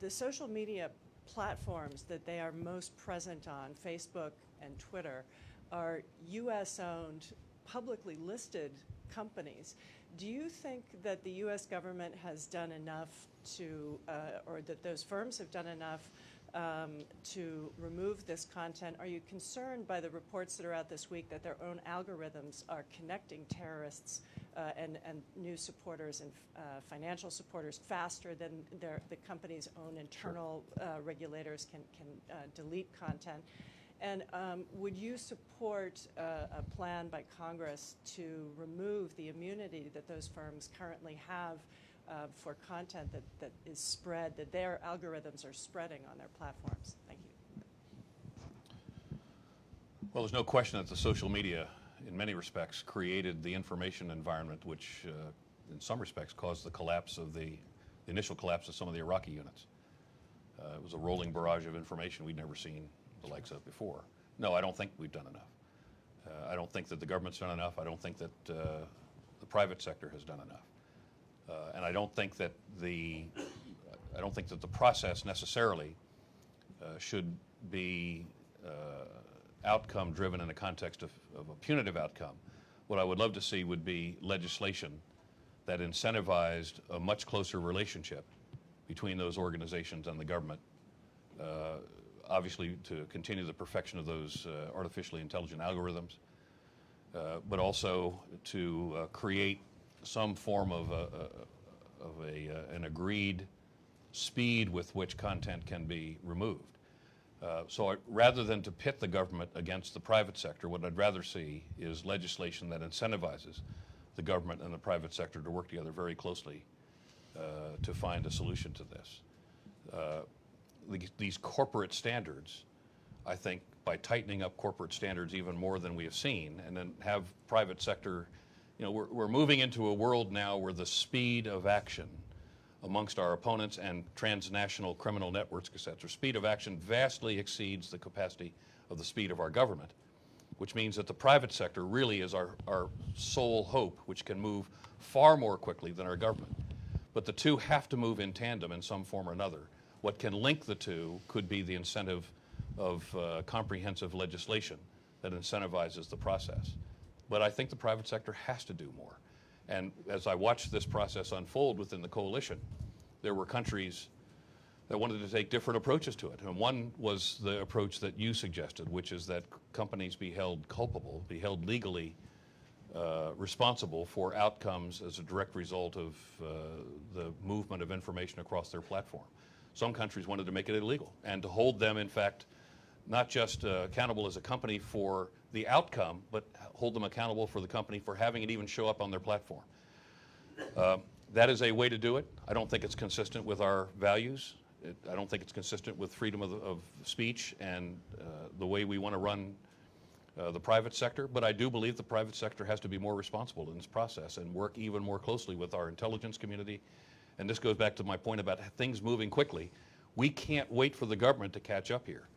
The social media platforms that they are most present on, Facebook and Twitter, are U.S.-owned, publicly listed companies. Do you think that the U.S. government has done enough to, or that those firms have done enough to remove this content? Are you concerned by the reports that are out this week that their own algorithms are connecting terrorists and new supporters and financial supporters faster than the company's own internal regulators can delete content? And would you support a plan by Congress to remove the immunity that those firms currently have for content that is spread, that their algorithms are spreading on their platforms? Thank you. Well, there's no question that the social media, in many respects, created the information environment which in some respects, caused the collapse of the initial collapse of some of the Iraqi units. It was a rolling barrage of information we'd never seen the likes of before. No, I don't think we've done enough. I don't think that the government's done enough. I don't think that the private sector has done enough. And I don't think that the process necessarily should be outcome driven in the context of a punitive outcome. What I would love to see would be legislation that incentivized a much closer relationship between those organizations and the government, obviously to continue the perfection of those artificially intelligent algorithms, but also to create some form of an agreed speed with which content can be removed. So rather than to pit the government against the private sector, what I'd rather see is legislation that incentivizes the government and the private sector to work together very closely to find a solution to this. These corporate standards, I think by tightening up corporate standards even more than we have seen, and then have private sector, we're moving into a world now where the speed of action amongst our opponents and transnational criminal networks, etc., speed of action vastly exceeds the capacity of the speed of our government, which means that the private sector really is our sole hope, which can move far more quickly than our government. But the two have to move in tandem in some form or another. What can link the two could be the incentive of comprehensive legislation that incentivizes the process. But I think the private sector has to do more. And as I watched this process unfold within the coalition, there were countries that wanted to take different approaches to it. And one was the approach that you suggested, which is that companies be held culpable, be held legally responsible for outcomes as a direct result of the movement of information across their platform. Some countries wanted to make it illegal and to hold them, in fact, not just accountable as a company for the outcome, but hold them accountable for the company for having it even show up on their platform. That is a way to do it. I don't think it's consistent with our values. I don't think it's consistent with freedom of speech and the way we want to run the private sector. But I do believe the private sector has to be more responsible in this process and work even more closely with our intelligence community. And this goes back to my point about things moving quickly. We can't wait for the government to catch up here.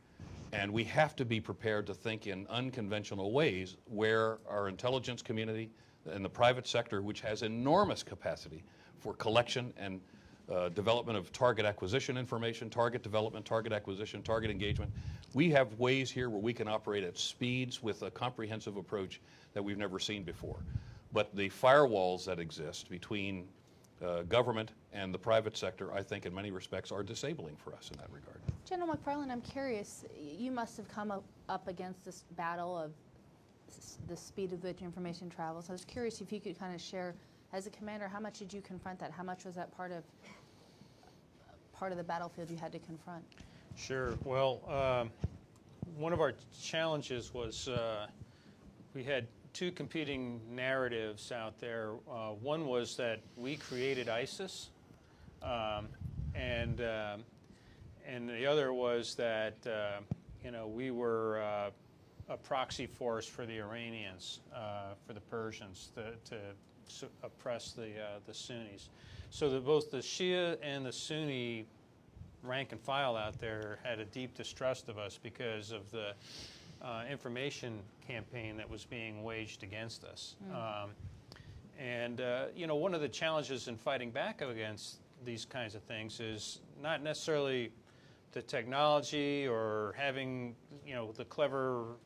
And we have to be prepared to think in unconventional ways where our intelligence community and the private sector, which has enormous capacity for collection and development of target acquisition information, target development, target acquisition, target engagement. We have ways here where we can operate at speeds with a comprehensive approach that we've never seen before. But the firewalls that exist between government and the private sector, I think in many respects, are disabling for us in that regard. General MacFarland, I'm curious, you must have come up against this battle of the speed of which information travels. I was curious if you could kind of share, as a commander, how much did you confront that? How much was that part of the battlefield you had to confront? Sure. Well, one of our challenges was we had two competing narratives out there. One was that we created ISIS, and the other was that we were a proxy force for the Iranians, for the Persians, to oppress the Sunnis. So that both the Shia and the Sunni rank and file out there had a deep distrust of us because of the information campaign that was being waged against us. One of the challenges in fighting back against these kinds of things is not necessarily the technology or having the clever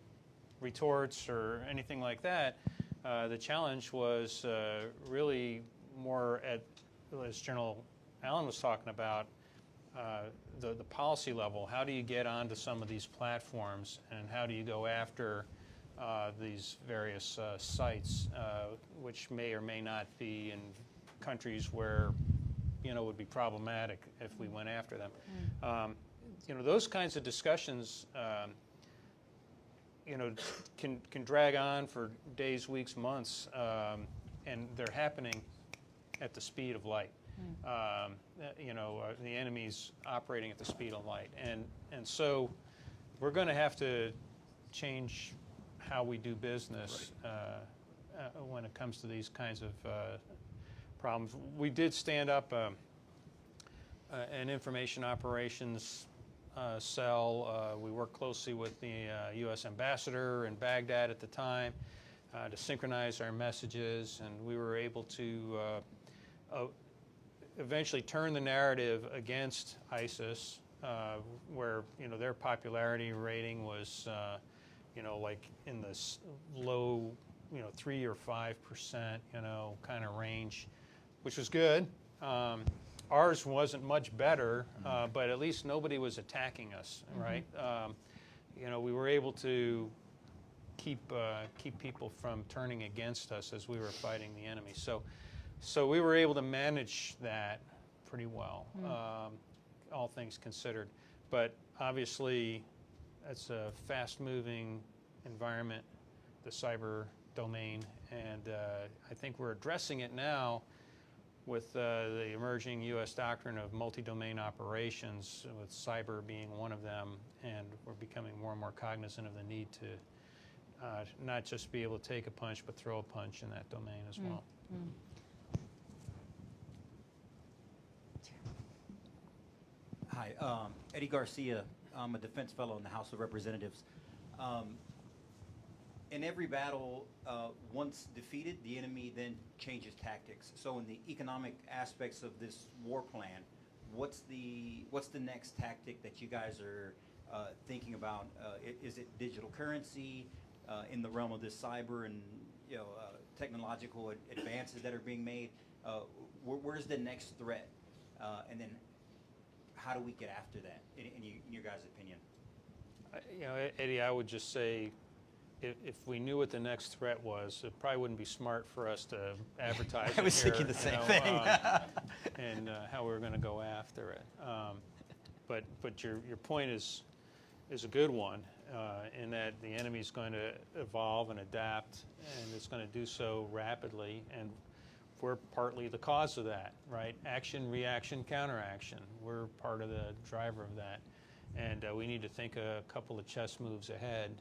retorts or anything like that. The challenge was really more at, as General Allen was talking about, the policy level. How do you get onto some of these platforms, and how do you go after these various sites, which may or may not be in countries where would be problematic if we went after them. Those kinds of discussions can drag on for days, weeks, months, and they're happening at the speed of light. The enemy's operating at the speed of light, and so we're going to have to change how we do business when it comes to these kinds of problems. We did stand up an information operations cell. We worked closely with the U.S. ambassador in Baghdad at the time to synchronize our messages, and we were able to eventually turn the narrative against ISIS, where their popularity rating was like in the low 3 or 5% kind of range, which was good. Ours wasn't much better, but at least nobody was attacking us, right? We were able to keep people from turning against us as we were fighting the enemy. So we were able to manage that pretty well, all things considered. But obviously, it's a fast-moving environment, the cyber domain, and I think we're addressing it now with the emerging U.S. doctrine of multi-domain operations, with cyber being one of them, and we're becoming more and more cognizant of the need to not just be able to take a punch, but throw a punch in that domain as well. Hi, Eddie Garcia. I'm a defense fellow in the House of Representatives. In every battle, once defeated, the enemy then changes tactics. So in the economic aspects of this war plan, what's the next tactic that you guys are thinking about? Is it digital currency in the realm of this cyber and technological advances that are being made? Where's the next threat? And then how do we get after that, in your guys' opinion? Eddie, I would just say, if we knew what the next threat was, it probably wouldn't be smart for us to advertise I was thinking the same thing. And how we were going to go after it. But your point is a good one, in that the enemy is going to evolve and adapt, and it's going to do so rapidly, and we're partly the cause of that, right? Action, reaction, counteraction. We're part of the driver of that. And we need to think a couple of chess moves ahead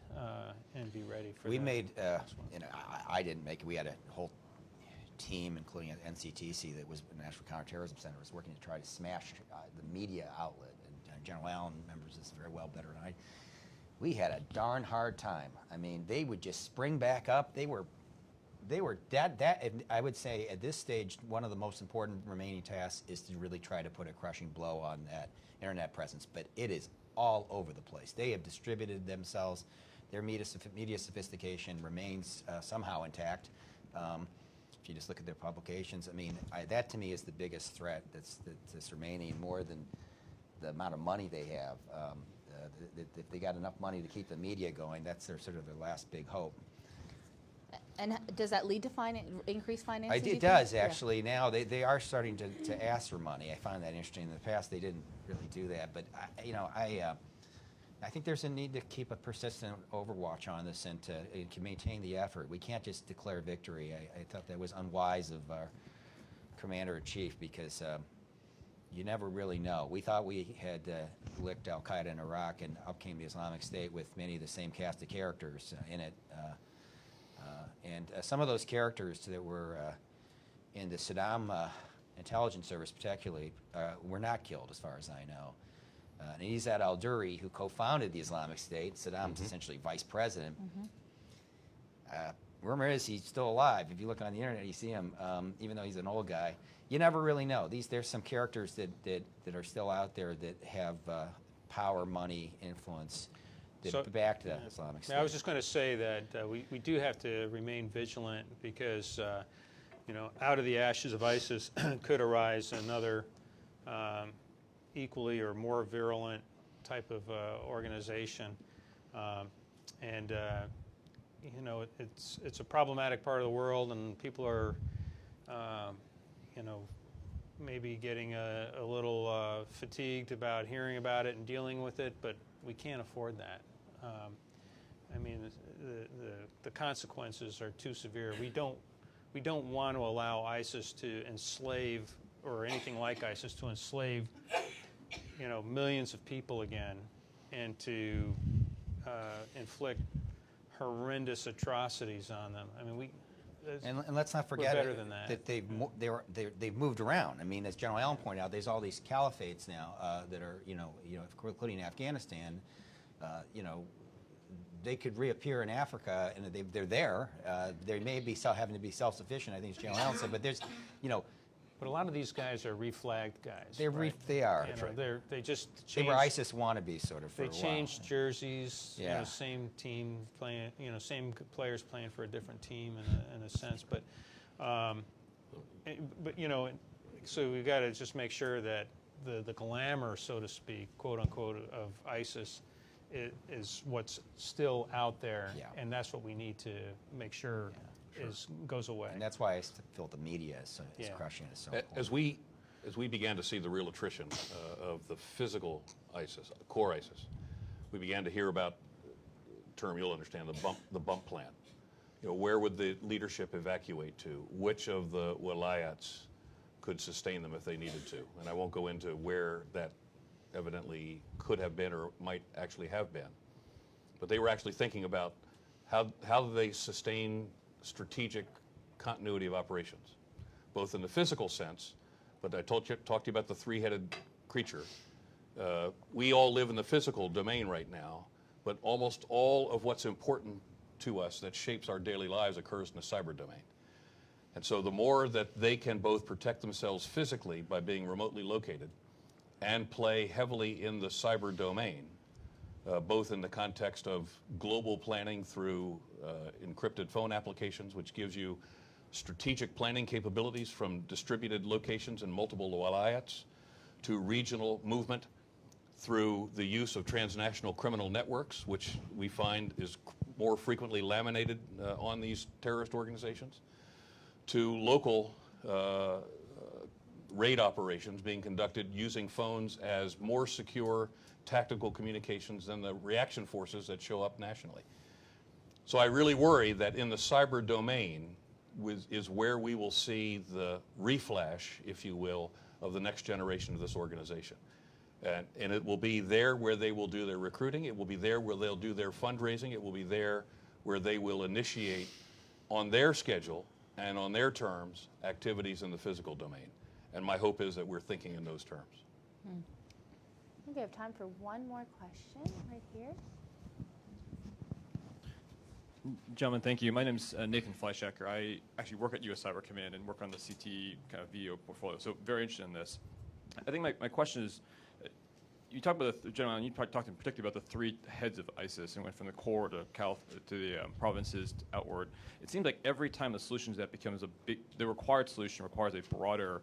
and be ready for that. We made, I didn't make it. We had a whole team, including an NCTC, that was the National Counterterrorism Center, was working to try to smash the media outlet. And General Allen remembers this very well, better than I. We had a darn hard time. I mean, they would just spring back up. They were that. I would say at this stage, one of the most important remaining tasks is to really try to put a crushing blow on that internet presence. But it is all over the place. They have distributed themselves. Their media sophistication remains somehow intact. If you just look at their publications, I mean, that to me is the biggest threat that's remaining, more than the amount of money they have. If they got enough money to keep the media going, that's their last big hope. And does that lead to increased financing? It does, actually. Now they are starting to ask for money. I find that interesting. In the past, they didn't really do that. But I think there's a need to keep a persistent overwatch on this and to maintain the effort. We can't just declare victory. I thought that was unwise of our commander-in-chief, because you never really know. We thought we had licked al-Qaeda in Iraq, and up came the Islamic State with many of the same cast of characters in it. And some of those characters that were in the Saddam intelligence service particularly were not killed, as far as I know. And Izzat al-Duri, who co-founded the Islamic State, Saddam's essentially vice president, rumor is he's still alive. If you look on the internet, you see him, even though he's an old guy. You never really know. There's some characters that are still out there that have power, money, influence, that backed the Islamic State. I was just going to say that we do have to remain vigilant, because out of the ashes of ISIS could arise another equally or more virulent type of organization, and it's a problematic part of the world, and people are maybe getting a little fatigued about hearing about it and dealing with it, but we can't afford that. I mean, the consequences are too severe. We don't want to allow ISIS to enslave, or anything like ISIS to enslave, millions of people again, and to inflict horrendous atrocities on them. I mean, And let's not forget better than that. they've moved around. I mean, as General Allen pointed out, there's all these caliphates now that are, including Afghanistan, they could reappear in Africa, and they're there. They may be having to be self-sufficient, I think as General Allen said, but there's, But a lot of these guys are reflagged guys. they are. They just changed. They were ISIS wannabes, sort of, for They a while. changed jerseys. Yeah. Same team playing. Same players playing for a different team in a sense. But so we got to just make sure that the glamour, so to speak, quote unquote, of ISIS is what's still out there, Yeah. and that's what we need to make sure goes away. And that's why I feel the media is crushing it so important. As we began to see the real attrition of the physical ISIS, core ISIS, we began to hear about a term you'll understand, the bump plan. Where would the leadership evacuate to? Which of the wilayats could sustain them if they needed to? And I won't go into where that evidently could have been or might actually have been. But they were actually thinking about how do they sustain strategic continuity of operations, both in the physical sense, but I talked to you about the three-headed creature. We all live in the physical domain right now, but almost all of what's important to us that shapes our daily lives occurs in the cyber domain. And so the more that they can both protect themselves physically by being remotely located and play heavily in the cyber domain, both in the context of global planning through encrypted phone applications, which gives you strategic planning capabilities from distributed locations in multiple wilayats, to regional movement through the use of transnational criminal networks, which we find is more frequently laminated on these terrorist organizations, to local raid operations being conducted using phones as more secure tactical communications than the reaction forces that show up nationally. So I really worry that in the cyber domain is where we will see the reflash, if you will, of the next generation of this organization. And it will be there where they will do their recruiting. It will be there where they'll do their fundraising. It will be there where they will initiate on their schedule and on their terms activities in the physical domain. And my hope is that we're thinking in those terms. I think we have time for one more question right here. Gentlemen, thank you. My name is Nathan Fleischacker. I actually work at U.S. Cyber Command and work on the CT kind of VO portfolio, so very interested in this. I think my question is, you talked about General, you talked in particular about the three heads of ISIS and went from the core to the provinces outward. It seems like every time the solution to that becomes the required solution requires a broader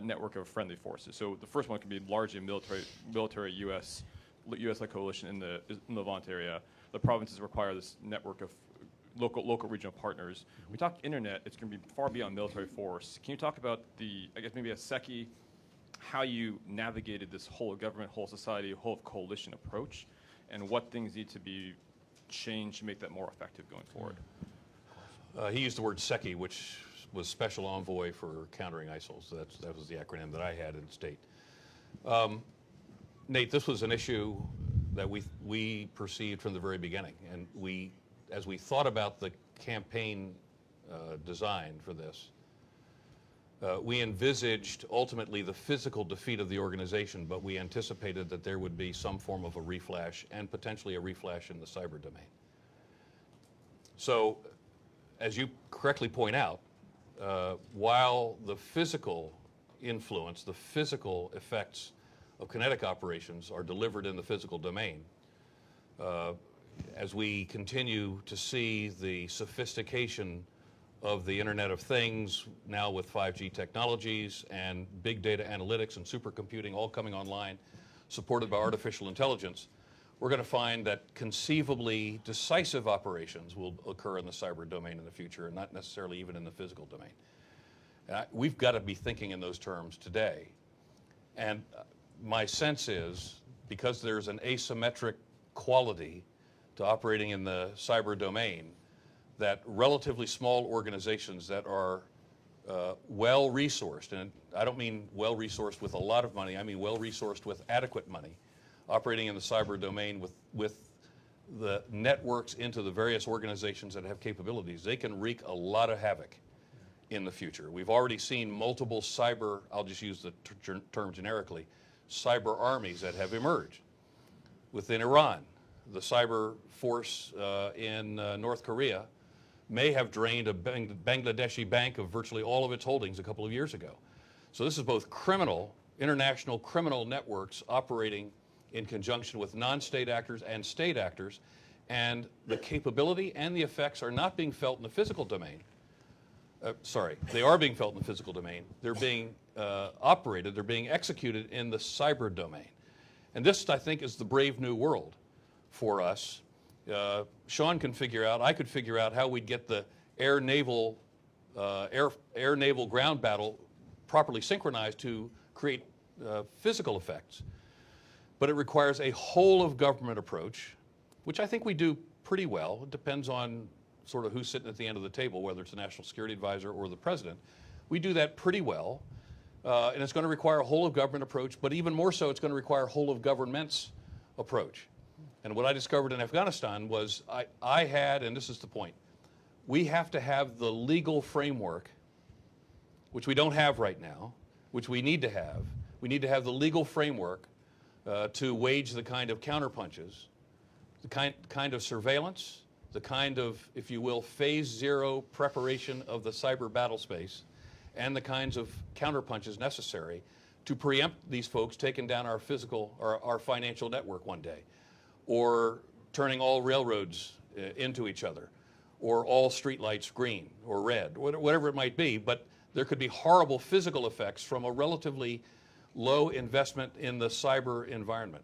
network of friendly forces. So the first one can be largely military U.S.-led coalition in the Levant area. The provinces require this network of local regional partners. We talk internet, it's going to be far beyond military force. Can you talk about maybe a SECI, how you navigated this whole government, whole society, whole coalition approach, and what things need to be changed to make that more effective going forward? He used the word SECI, which was Special Envoy for Countering ISIL. So that was the acronym that I had in state. Nate, this was an issue that we perceived from the very beginning, and as we thought about the campaign design for this, we envisaged ultimately the physical defeat of the organization, but we anticipated that there would be some form of a reflash and potentially a reflash in the cyber domain. So, as you correctly point out, while the physical influence, the physical effects of kinetic operations are delivered in the physical domain, as we continue to see the sophistication of the Internet of Things, now with 5G technologies and big data analytics and supercomputing all coming online, supported by artificial intelligence, we're going to find that conceivably decisive operations will occur in the cyber domain in the future, and not necessarily even in the physical domain. And we've got to be thinking in those terms today. And my sense is, because there's an asymmetric quality to operating in the cyber domain, that relatively small organizations that are well-resourced, and I don't mean well-resourced with a lot of money, I mean well-resourced with adequate money, operating in the cyber domain with the networks into the various organizations that have capabilities, they can wreak a lot of havoc in the future. We've already seen multiple cyber, I'll just use the term generically, cyber armies that have emerged. Within Iran, the cyber force in North Korea may have drained a Bangladeshi bank of virtually all of its holdings a couple of years ago. So this is both criminal, international criminal networks operating in conjunction with non-state actors and state actors, and the capability and the effects are not being felt in the physical domain. They are being felt in the physical domain. They're being operated, they're being executed in the cyber domain. And this, I think, is the brave new world for us. Sean can figure out, I could figure out how we'd get the air-naval ground battle properly synchronized to create physical effects. But it requires a whole-of-government approach, which I think we do pretty well. It depends on sort of who's sitting at the end of the table, whether it's the National Security Advisor or the President. We do that pretty well, and it's going to require a whole-of-government approach, but even more so, it's going to require a whole-of-governments approach. And what I discovered in Afghanistan was I had, and this is the point, we have to have the legal framework, which we don't have right now, which we need to have. We need to have the legal framework to wage the kind of counterpunches, the kind of surveillance, the kind of, if you will, phase zero preparation of the cyber battle space, and the kinds of counterpunches necessary to preempt these folks taking down our physical or our financial network one day, or turning all railroads into each other, or all streetlights green or red, whatever it might be. But there could be horrible physical effects from a relatively low investment in the cyber environment.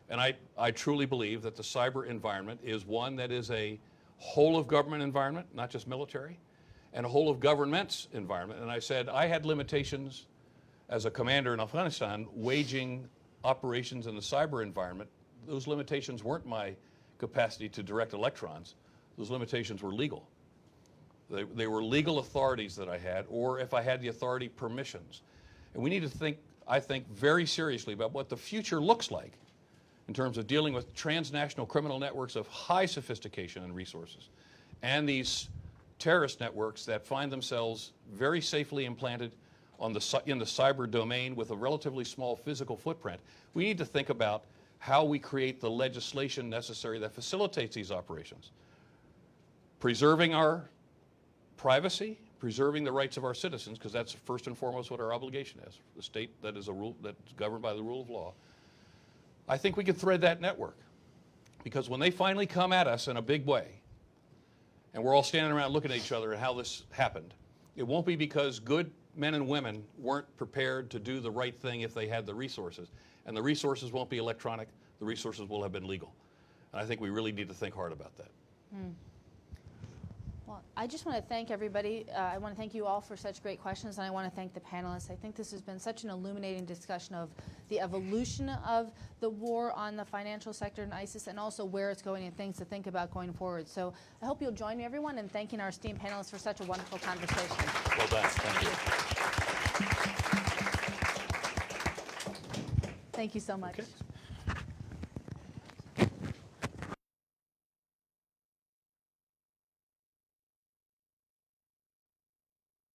And I truly believe that the cyber environment is one that is a whole-of-government environment, not just military, and a whole-of-governments environment. And I said I had limitations as a commander in Afghanistan waging operations in the cyber environment. Those limitations weren't my capacity to direct electrons. Those limitations were legal. They were legal authorities that I had, or if I had the authority, permissions. And we need to think, I think, very seriously about what the future looks like in terms of dealing with transnational criminal networks of high sophistication and resources, and these terrorist networks that find themselves very safely implanted in the cyber domain with a relatively small physical footprint. We need to think about how we create the legislation necessary that facilitates these operations, preserving our privacy, preserving the rights of our citizens, because that's first and foremost what our obligation is. The state that is that's governed by the rule of law. I think we can thread that network, because when they finally come at us in a big way, and we're all standing around looking at each other at how this happened, it won't be because good men and women weren't prepared to do the right thing if they had the resources. And the resources won't be electronic, the resources will have been legal. And I think we really need to think hard about that. Well, I just want to thank everybody. I want to thank you all for such great questions, and I want to thank the panelists. I think this has been such an illuminating discussion of the evolution of the war on the financial sector in ISIS, and also where it's going and things to think about going forward. So I hope you'll join me, everyone, in thanking our esteemed panelists for such a wonderful conversation. Well done. Thank you. Thank you so much. Okay.